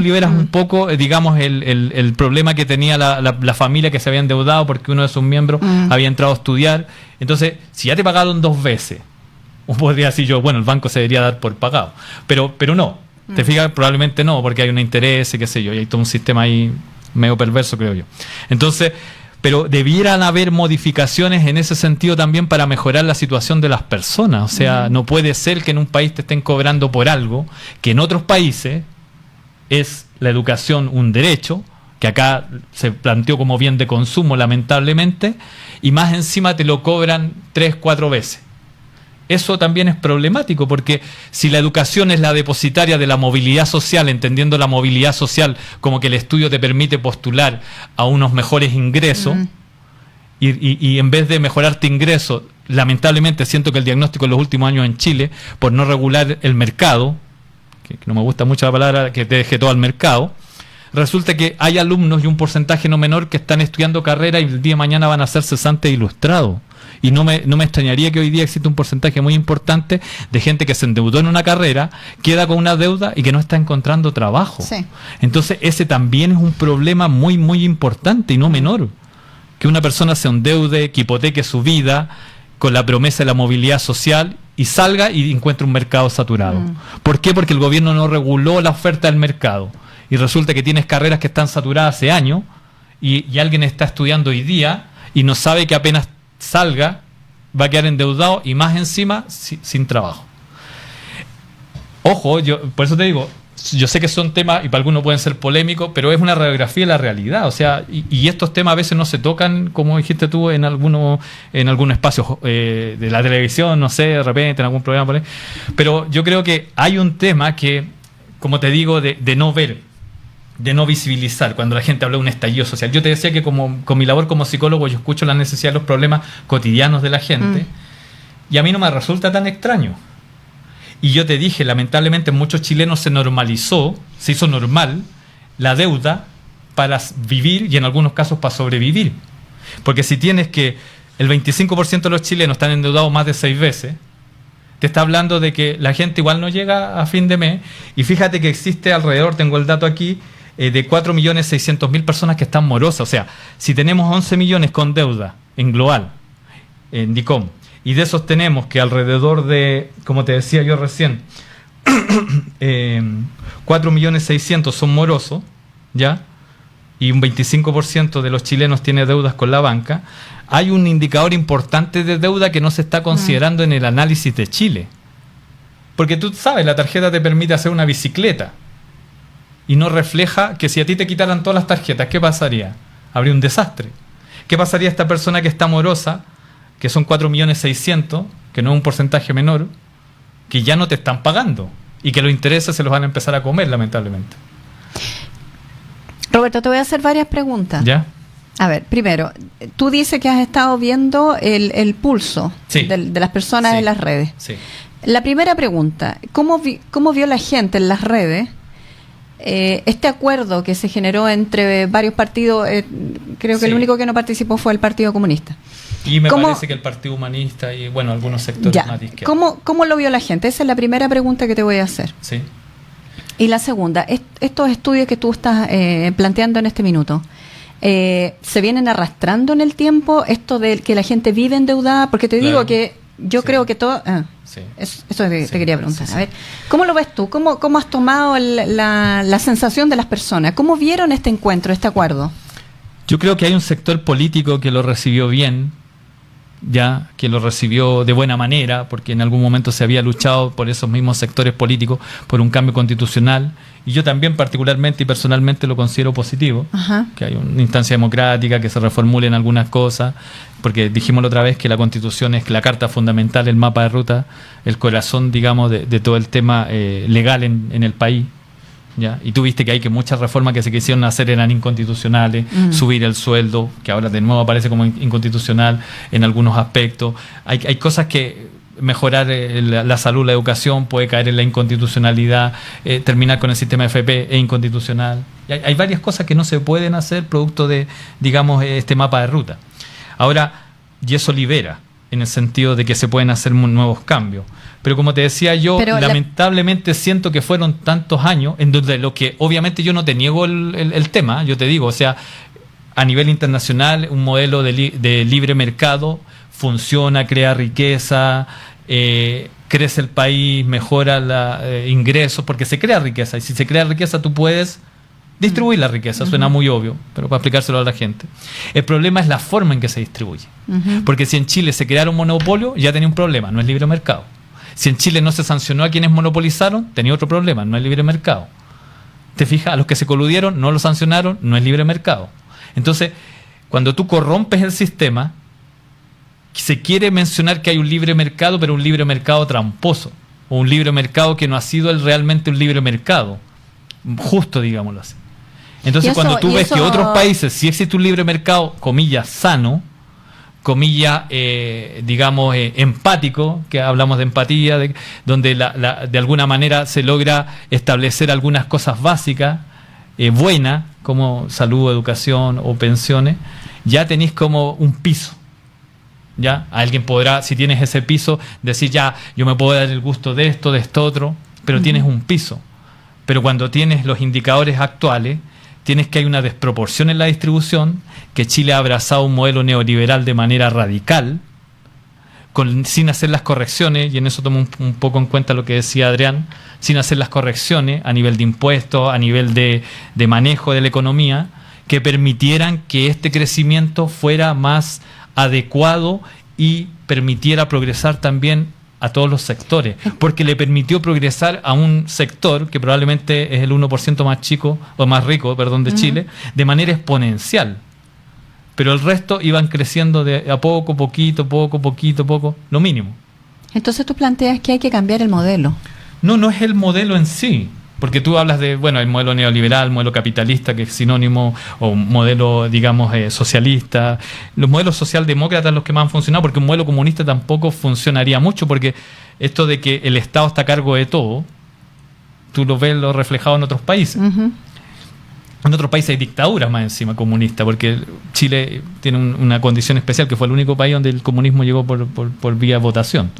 liberas un poco, digamos, el problema que tenía la familia, que se había endeudado porque uno de sus miembros había entrado a estudiar. Entonces, si ya te pagaron 2 veces, podría decir yo, bueno, el banco se debería dar por pagado. Pero no. ¿Te fijas? Probablemente no, porque hay un interés y qué sé yo, y hay todo un sistema ahí medio perverso, creo yo. Entonces, pero debieran haber modificaciones en ese sentido también para mejorar la situación de las personas. O sea, no puede ser que en un país te estén cobrando por algo que en otros países es la educación un derecho, que acá se planteó como bien de consumo, lamentablemente, y más encima te lo cobran 3, 4 veces. Eso también es problemático, porque si la educación es la depositaria de la movilidad social, entendiendo la movilidad social como que el estudio te permite postular a unos mejores ingresos, y en vez de mejorarte ingresos, lamentablemente siento que el diagnóstico en los últimos años en Chile, por no regular el mercado, que no me gusta mucho la palabra, que te deje todo al mercado, resulta que hay alumnos y un porcentaje no menor que están estudiando carrera y el día de mañana van a ser cesantes ilustrados. Y no me extrañaría que hoy día existe un porcentaje muy importante de gente que se endeudó en una carrera, queda con una deuda y que no está encontrando trabajo. Sí. Entonces ese también es un problema muy, muy importante y no menor. Que una persona se endeude, que hipoteque su vida con la promesa de la movilidad social y salga y encuentre un mercado saturado. ¿Por qué? Porque el gobierno no reguló la oferta del mercado. Y resulta que tienes carreras que están saturadas hace años y alguien está estudiando hoy día y no sabe que apenas salga va a quedar endeudado y más encima sin trabajo. Ojo, por eso te digo, yo sé que son temas y para algunos pueden ser polémicos, pero es una radiografía de la realidad. O sea, y estos temas a veces no se tocan, como dijiste tú, en algún espacio de la televisión, no sé, de repente en algún programa por ahí. Pero yo creo que hay un tema que, como te digo, de no ver, de no visibilizar cuando la gente habla de un estallido social. Yo te decía que con mi labor como psicólogo yo escucho la necesidad de los problemas cotidianos de la gente y a mí no me resulta tan extraño. Y yo te dije, lamentablemente en muchos chilenos se hizo normal la deuda para vivir y en algunos casos para sobrevivir. Porque si tienes que el 25% de los chilenos están endeudados más de 6 veces, te está hablando de que la gente igual no llega a fin de mes. Y fíjate que existe alrededor, tengo el dato aquí, de 4.600.000 personas que están morosas. O sea, si tenemos 11 millones con deuda en global, en DICOM, y de esos tenemos que alrededor de, como te decía yo recién, 4.600.000 son morosos, ¿ya? Y un 25% de los chilenos tiene deudas con la banca, hay un indicador importante de deuda que no se está considerando en el análisis de Chile. Porque tú sabes, la tarjeta te permite hacer una bicicleta y no refleja que si a ti te quitaran todas las tarjetas, ¿qué pasaría? Habría un desastre. ¿Qué pasaría a esta persona que está morosa, que son 4.600.000, que no es un porcentaje menor, que ya no te están pagando y que los intereses se los van a empezar a comer, lamentablemente? Roberto, te voy a hacer varias preguntas. ¿Ya? A ver, primero, tú dices que has estado viendo el pulso de las personas en las redes. Sí. La primera pregunta, ¿cómo vio la gente en las redes este acuerdo que se generó entre varios partidos? Creo que el único que no participó fue el Partido Comunista. Y me parece que el Partido Humanista y, bueno, algunos sectores más de izquierda. ¿Cómo lo vio la gente? Esa es la primera pregunta que te voy a hacer. Sí. Y la segunda, estos estudios que tú estás planteando en este minuto, ¿se vienen arrastrando en el tiempo esto de que la gente vive endeudada? Porque te digo que yo creo que todo... Eso te quería preguntar. A ver, ¿cómo lo ves tú? ¿Cómo has tomado la sensación de las personas? ¿Cómo vieron este encuentro, este acuerdo? Yo creo que hay un sector político que lo recibió bien, ya que lo recibió de buena manera, porque en algún momento se había luchado por esos mismos sectores políticos por un cambio constitucional, y yo también particularmente y personalmente lo considero positivo. Ajá. Que hay una instancia democrática, que se reformulen algunas cosas, porque dijimos la otra vez que la Constitución es la carta fundamental, el mapa de ruta, el corazón, digamos, de todo el tema legal en el país. ¿Ya? Y tú viste que hay muchas reformas que se quisieron hacer eran inconstitucionales, subir el sueldo, que ahora de nuevo aparece como inconstitucional en algunos aspectos. Hay cosas que mejorar la salud, la educación, puede caer en la inconstitucionalidad, terminar con el sistema FP es inconstitucional. Y hay varias cosas que no se pueden hacer producto de, digamos, este mapa de ruta. Ahora, y eso libera, en el sentido de que se pueden hacer nuevos cambios. Pero como te decía yo, lamentablemente siento que fueron tantos años en donde lo que, obviamente yo no te niego el tema, yo te digo, o sea, a nivel internacional un modelo de libre mercado funciona, crea riqueza, crece el país, mejora ingresos, porque se crea riqueza, y si se crea riqueza tú puedes distribuir la riqueza, suena muy obvio, pero para explicárselo a la gente. El problema es la forma en que se distribuye. Porque si en Chile se creara un monopolio, ya tenía un problema, no es libre mercado. Si en Chile no se sancionó a quienes monopolizaron, tenía otro problema, no es libre mercado. ¿Te fijas? A los que se coludieron, no lo sancionaron, no es libre mercado. Entonces, cuando tú corrompes el sistema, se quiere mencionar que hay un libre mercado, pero un libre mercado tramposo, o un libre mercado que no ha sido realmente un libre mercado, justo, digámoslo así. Entonces, cuando tú ves que otros países, si existe un libre mercado, comillas, sano, comillas, digamos, empático, que hablamos de empatía, donde de alguna manera se logra establecer algunas cosas básicas, buenas, como salud, educación o pensiones, ya tenéis como un piso. ¿Ya? Alguien podrá, si tienes ese piso, decir, ya, yo me puedo dar el gusto de esto otro, pero tienes un piso. Pero cuando tienes los indicadores actuales, tienes que hay una desproporción en la distribución, que Chile ha abrazado un modelo neoliberal de manera radical, sin hacer las correcciones, y en eso tomo un poco en cuenta lo que decía Adrián, sin hacer las correcciones a nivel de impuestos, a nivel de manejo de la economía, que permitieran que este crecimiento fuera más adecuado y permitiera progresar también a todos los sectores, porque le permitió progresar a un sector que probablemente es el 1% más chico, o más rico, perdón, de Chile, de manera exponencial. Pero el resto iban creciendo de a poco, poquito, lo mínimo. Entonces tú planteas que hay que cambiar el modelo. No es el modelo en sí, porque tú hablas de, bueno, el modelo neoliberal, modelo capitalista, que es sinónimo, o modelo, digamos, socialista. Los modelos socialdemócratas los que más han funcionado, porque un modelo comunista tampoco funcionaría mucho, porque esto de que el Estado está a cargo de todo, tú lo ves reflejado en otros países. En otros países hay dictaduras más encima comunistas, porque Chile tiene una condición especial, que fue el único país donde el comunismo llegó por vía votación.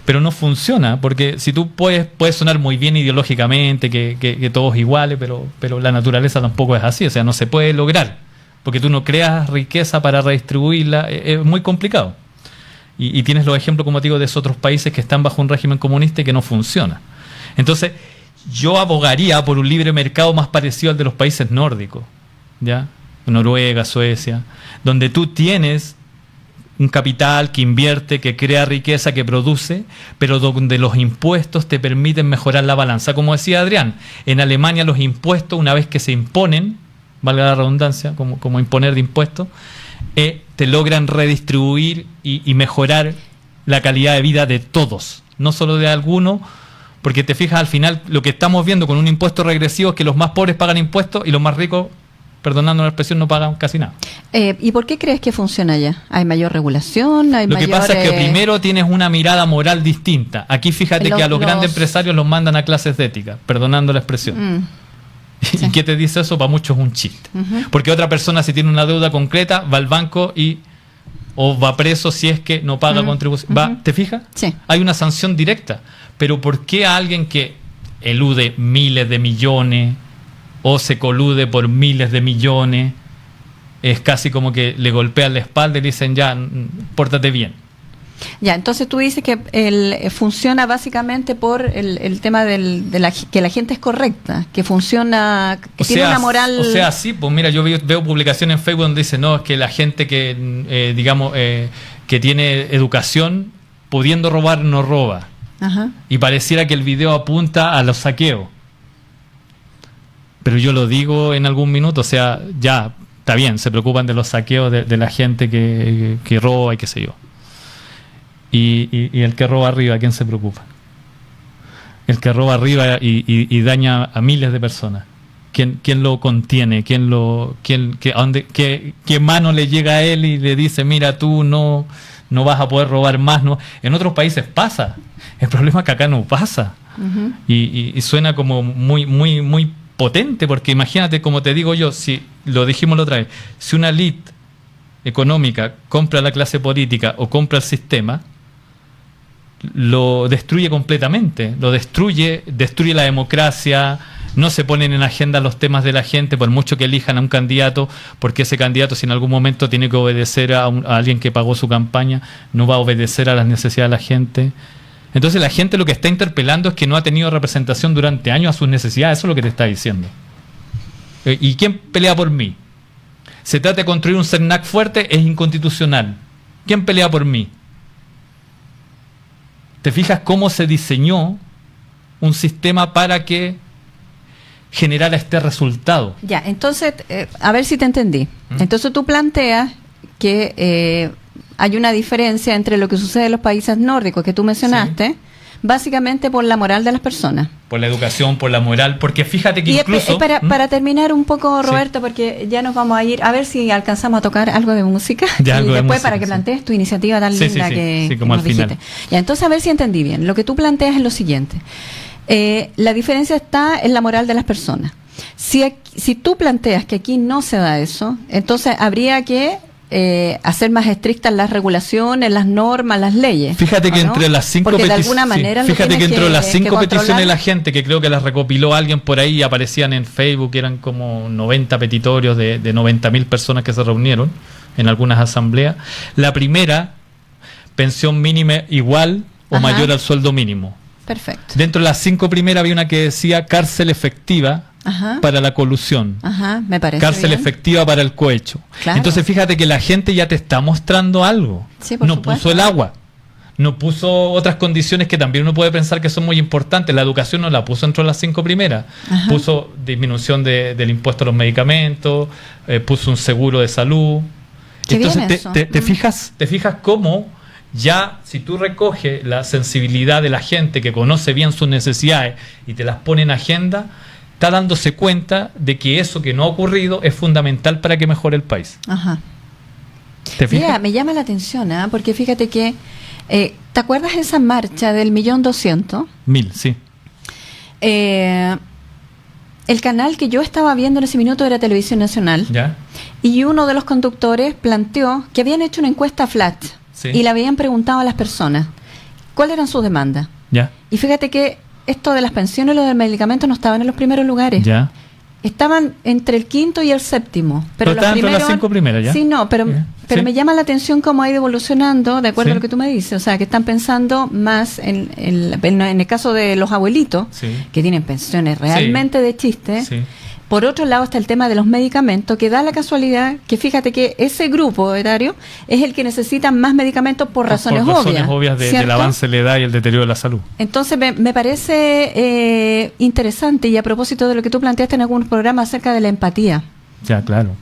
Pero no funciona, porque si tú puedes sonar muy bien ideológicamente, que todos iguales, pero la naturaleza tampoco es así, o sea, no se puede lograr, porque tú no creas riqueza para redistribuirla, es muy complicado. Y tienes los ejemplos, como te digo, de esos otros países que están bajo un régimen comunista y que no funciona. Entonces, yo abogaría por un libre mercado más parecido al de los países nórdicos, ¿ya? Noruega, Suecia, donde tú tienes un capital que invierte, que crea riqueza, que produce, pero donde los impuestos te permiten mejorar la balanza. Como decía Adrián, en Alemania los impuestos, una vez que se imponen, valga la redundancia, como imponer de impuestos, te logran redistribuir y mejorar la calidad de vida de todos, no solo de algunos, porque te fijas, al final lo que estamos viendo con un impuesto regresivo es que los más pobres pagan impuestos y los más ricos perdonando la expresión, no pagan casi nada. ¿Y por qué crees que funciona allá? ¿Hay mayor regulación? Lo que pasa es que primero tienes una mirada moral distinta. Aquí fíjate que a los grandes empresarios los mandan a clases de ética, perdonando la expresión. ¿Y Sí. qué te dice eso? Para muchos es un chiste. Porque otra persona, si tiene una deuda concreta, va al banco o va preso si es que no paga contribución. ¿Te fijas? Sí. Hay una sanción directa. Pero ¿por qué a alguien que elude miles de millones o se colude por miles de millones es casi como que le golpean la espalda y le dicen ya, pórtate bien? Ya, entonces tú dices que funciona básicamente por el tema que la gente es correcta, que funciona, que tiene una moral... O sea, sí, pues mira, yo veo publicaciones en Facebook donde dicen, no, es que la gente que, que tiene educación, pudiendo robar, no roba. Ajá. Y pareciera que el video apunta a los saqueos. Pero yo lo digo en algún minuto, o sea, ya, está bien, se preocupan de los saqueos de la gente que roba y qué sé yo. Y el que roba arriba, ¿quién se preocupa? El que roba arriba y daña a miles de personas. ¿Quién lo contiene? ¿Qué mano le llega a él y le dice, mira, tú no vas a poder robar más? No. En otros países pasa. El problema es que acá no pasa. Y suena como muy potente, porque imagínate, como te digo yo, si lo dijimos la otra vez, si una élite económica compra la clase política o compra el sistema, lo destruye completamente, destruye la democracia, no se ponen en agenda los temas de la gente, por mucho que elijan a un candidato, porque ese candidato, si en algún momento tiene que obedecer a alguien que pagó su campaña, no va a obedecer a las necesidades de la gente. Entonces la gente lo que está interpelando es que no ha tenido representación durante años a sus necesidades. Eso es lo que te está diciendo. ¿Y quién pelea por mí? Se trata de construir un CERNAC fuerte, es inconstitucional. ¿Quién pelea por mí? ¿Te fijas cómo se diseñó un sistema para que generara este resultado? Ya, entonces, a ver si te entendí. Entonces tú planteas que hay una diferencia entre lo que sucede en los países nórdicos que tú mencionaste, básicamente por la moral de las personas. Por la educación, por la moral, porque fíjate que incluso... Para terminar un poco, Roberto, porque ya nos vamos a ir, a ver si alcanzamos a tocar algo de música. Ya, y algo de después música, para que plantees tu iniciativa tan Sí, linda sí, que, sí, como que al nos final. dijiste. Ya, entonces a ver si entendí bien. Lo que tú planteas es lo siguiente. La diferencia está en la moral de las personas. Si tú planteas que aquí no se da eso, entonces habría que hacer más estrictas las regulaciones, las normas, las leyes. Fíjate que entre las 5 peticiones, de alguna manera fíjate que entre las 5 peticiones de la gente, gente, que creo que las recopiló alguien por ahí y aparecían en Facebook, eran como 90 petitorios de 90.000 personas que se reunieron en algunas asambleas. La primera, pensión mínima igual o mayor al sueldo mínimo. Perfecto. Dentro de las 5 primeras había una que decía cárcel efectiva para la colusión. Me parece cárcel bien. efectiva para el cohecho. Claro. Entonces fíjate que la gente ya te está mostrando algo. Sí, por no supuesto. puso el agua, no puso otras condiciones que también uno puede pensar que son muy importantes. La educación no la puso dentro de las 5 primeras. Puso disminución del impuesto a los medicamentos, puso un seguro de salud. Qué Entonces bien eso. te fijas cómo ya, si tú recoges la sensibilidad de la gente que conoce bien sus necesidades y te las pone en agenda, está dándose cuenta de que eso que no ha ocurrido es fundamental para que mejore el país. ¿Te fijas? Mira, me llama la atención, porque fíjate que ¿te acuerdas de esa marcha del 1.200.000? Sí. El canal que yo estaba viendo en ese minuto era Televisión Nacional. ¿Ya? Y uno de los conductores planteó que habían hecho una encuesta flat y le habían preguntado a las personas cuáles eran sus demandas. ¿Ya? Y fíjate que esto de las pensiones y lo del medicamento no estaban en los primeros lugares. ¿Ya? Estaban entre el quinto y el séptimo. Pero estaban entre las 5 primeras, ¿ya? Sí, no, pero Sí. me llama la atención cómo ha ido evolucionando de acuerdo Sí. a lo que tú me dices. O sea, que están pensando más en el caso de los abuelitos, Sí. que tienen pensiones realmente de chiste. Sí. Por otro lado está el tema de los medicamentos, que da la casualidad que fíjate que ese grupo etario es el que necesita más medicamentos por razones obvias del ¿cierto? avance de la edad y el deterioro de la salud. Entonces me parece interesante, y a propósito de lo que tú planteaste en algún programa acerca de la empatía. Ya, claro.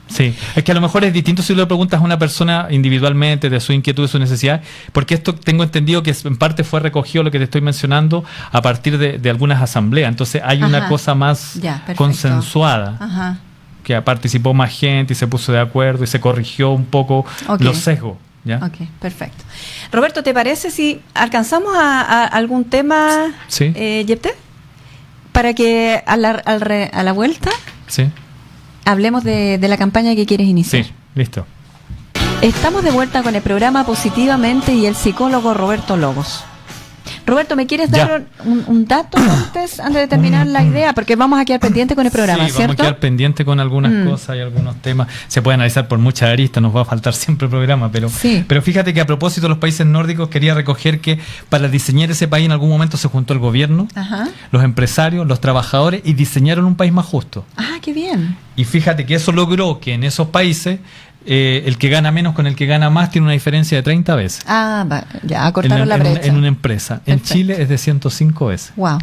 Sí, es que a lo mejor es distinto si le preguntas a una persona individualmente de su inquietud, de su necesidad, porque esto tengo entendido que en parte fue recogido lo que te estoy mencionando a partir de algunas asambleas, entonces hay una cosa más consensuada. que participó más gente y se puso de acuerdo y se corrigió un poco los sesgos. ¿Ya? Ok, perfecto. Roberto, ¿te parece si alcanzamos a algún tema, sí. Yepte? Para que a la vuelta sí. hablemos de la campaña que quieres iniciar. Sí, listo. Estamos de vuelta con el programa Positivamente y el psicólogo Roberto Lobos. Roberto, ¿me quieres dar un dato antes de terminar la idea? Porque vamos a quedar pendientes con el programa, ¿cierto? Vamos a quedar pendientes con algunas cosas y algunos temas. Se puede analizar por muchas aristas, nos va a faltar siempre el programa, pero fíjate que a propósito de los países nórdicos quería recoger que para diseñar ese país en algún momento se juntó el gobierno, los empresarios, los trabajadores y diseñaron un país más justo. Ah, qué bien. Y fíjate que eso logró que en esos países el que gana menos con el que gana más tiene una diferencia de 30 veces. Ah, ya acortaron la brecha. En una empresa. Perfecto. En Chile es de 105 veces. Wow.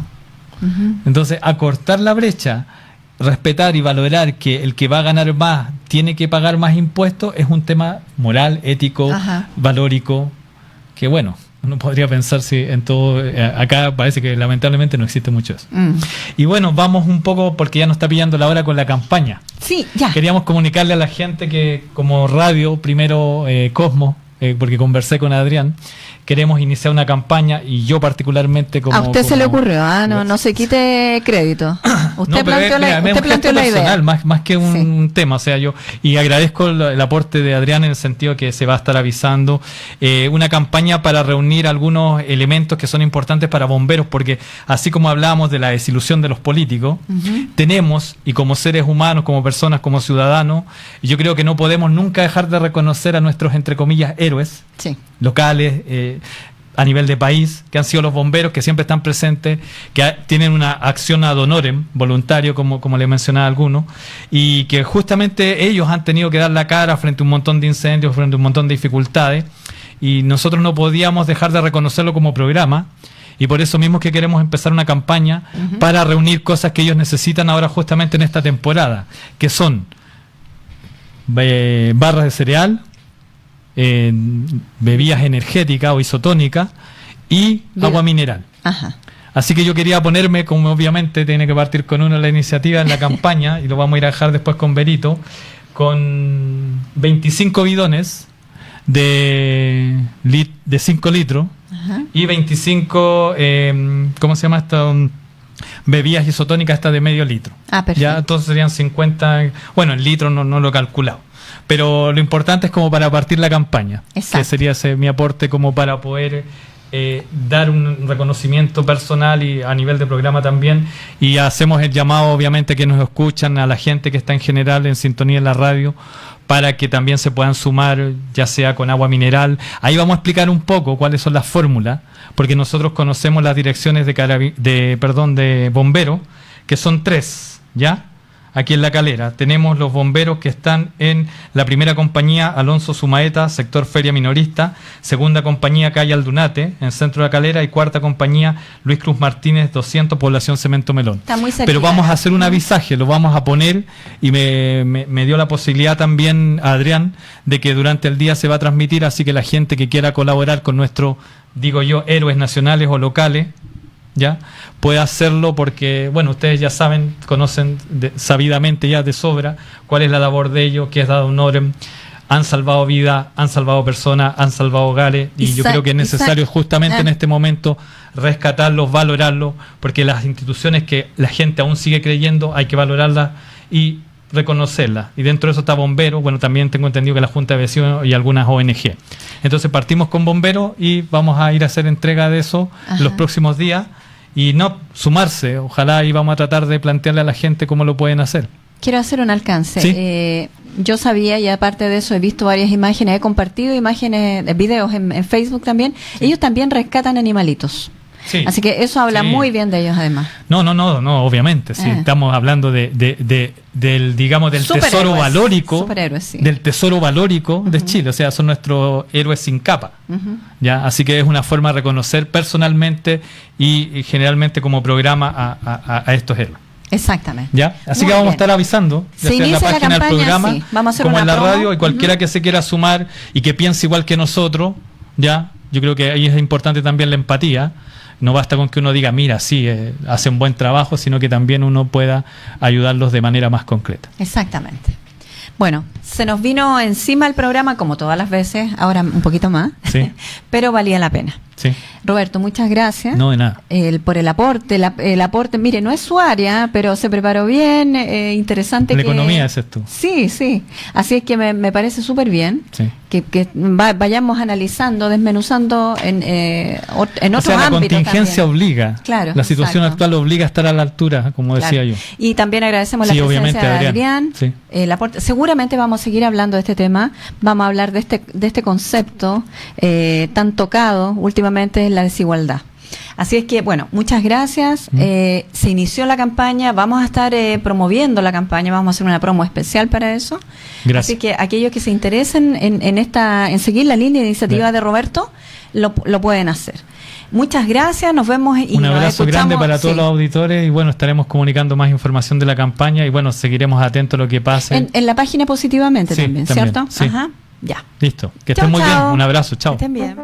Entonces, acortar la brecha, respetar y valorar que el que va a ganar más tiene que pagar más impuestos es un tema moral, ético, valórico, que bueno, uno podría pensar si en todo, acá parece que lamentablemente no existe mucho eso. Y bueno, vamos un poco, porque ya nos está pillando la hora con la campaña. Sí, ya. Queríamos comunicarle a la gente que como radio, primero Cosmo, porque conversé con Adrián, queremos iniciar una campaña y yo particularmente como... A usted se le ocurrió, no se quite crédito. Usted planteó la idea. Más que un tema, o sea, yo... Y agradezco el aporte de Adrián en el sentido que se va a estar avisando una campaña para reunir algunos elementos que son importantes para bomberos, porque así como hablábamos de la desilusión de los políticos, tenemos, y como seres humanos, como personas, como ciudadanos, yo creo que no podemos nunca dejar de reconocer a nuestros, entre comillas, héroes locales, a nivel de país, que han sido los bomberos, que siempre están presentes, que tienen una acción ad honorem, voluntario, como le mencionaba a algunos, y que justamente ellos han tenido que dar la cara frente a un montón de incendios, frente a un montón de dificultades, y nosotros no podíamos dejar de reconocerlo como programa, y por eso mismo que queremos empezar una campaña para reunir cosas que ellos necesitan ahora justamente en esta temporada, que son barras de cereal, bebidas energéticas o isotónicas y agua mineral. Así que yo quería ponerme, como obviamente tiene que partir con uno la iniciativa en la campaña, y lo vamos a ir a dejar después con Berito, con 25 bidones de 5 litros y 25 ¿cómo se llama esto? Bebidas isotónicas hasta de medio litro. Ya entonces serían 50, bueno, el litro no lo he calculado, pero lo importante es como para partir la campaña. Exacto. Que sería mi aporte como para poder dar un reconocimiento personal y a nivel de programa también, y hacemos el llamado obviamente que nos escuchan, a la gente que está en general en sintonía en la radio, para que también se puedan sumar, ya sea con agua mineral. Ahí vamos a explicar un poco cuáles son las fórmulas, porque nosotros conocemos las direcciones de bomberos, que son 3, ¿ya? Aquí en La Calera tenemos los bomberos que están en la primera compañía Alonso Sumaeta, sector Feria Minorista, segunda compañía Calle Aldunate, en el centro de La Calera, y cuarta compañía Luis Cruz Martínez 200, población Cemento Melón. Está muy cerquita. Pero vamos a hacer un avisaje, lo vamos a poner, y me dio la posibilidad también Adrián de que durante el día se va a transmitir, así que la gente que quiera colaborar con nuestros, digo yo, héroes nacionales o locales, ya puede hacerlo, porque bueno, ustedes ya saben, conocen sabidamente ya de sobra cuál es la labor de ellos, que es dado honor, han salvado vidas, han salvado personas, han salvado hogares, y yo creo que es necesario justamente en este momento rescatarlos, valorarlos, porque las instituciones que la gente aún sigue creyendo hay que valorarlas y reconocerlas, y dentro de eso está bomberos, bueno, también tengo entendido que la Junta de Vecinos y algunas ONG. Entonces partimos con bomberos y vamos a ir a hacer entrega de eso los próximos días, y no sumarse, ojalá, y vamos a tratar de plantearle a la gente cómo lo pueden hacer. Quiero hacer un alcance. ¿Sí? Yo sabía, y aparte de eso he visto varias imágenes, he compartido imágenes, videos en Facebook también. Sí. Ellos también rescatan animalitos. Sí. Así que eso habla muy bien de ellos, además. No, obviamente. Sí, estamos hablando del digamos, del tesoro valórico, del tesoro valórico de Chile. O sea, son nuestros héroes sin capa. ¿Ya? Así que es una forma de reconocer personalmente y generalmente como programa a estos héroes. Exactamente. ¿Ya? Así que vamos a estar avisando, ya sea en la página del programa, vamos a hacer como una en la promo. radio, y cualquiera que se quiera sumar y que piense igual que nosotros, ¿ya? Yo creo que ahí es importante también la empatía. no basta con que uno diga, mira, sí, hacen buen trabajo, sino que también uno pueda ayudarlos de manera más concreta. Exactamente. Bueno, se nos vino encima el programa como todas las veces, ahora un poquito más, Sí. pero valía la pena. Sí. Roberto, muchas gracias. No, de nada. Por el aporte. El aporte, mire, no es su área, pero se preparó bien, interesante. La economía, dices tú. Sí, sí. Así es que me parece súper bien Sí. que vayamos analizando, desmenuzando en otros ámbitos. O sea, la contingencia también. obliga. Claro, La situación exacto. actual obliga a estar a la altura, como Claro. decía yo. Y también agradecemos Sí, la obviamente, presencia de Adrián. Adrián. Sí. El aporte. Seguramente vamos a seguir hablando de este tema. Vamos a hablar de este concepto tan tocado últimamente, es la desigualdad. Así es que, bueno, muchas gracias. Se inició la campaña, vamos a estar promoviendo la campaña, vamos a hacer una promo especial para eso. Gracias. Así que aquellos que se interesen en seguir la línea de iniciativa de Roberto, lo pueden hacer. Muchas gracias, nos vemos y Un nos abrazo escuchamos. grande para todos Sí. los auditores y bueno, estaremos comunicando más información de la campaña y bueno, seguiremos atentos a lo que pase. En la página Positivamente Sí, también, también, ¿cierto? sí. Ajá, ya. Listo, que Chao, estén muy bien, chao. un abrazo, chao. Que estén bien.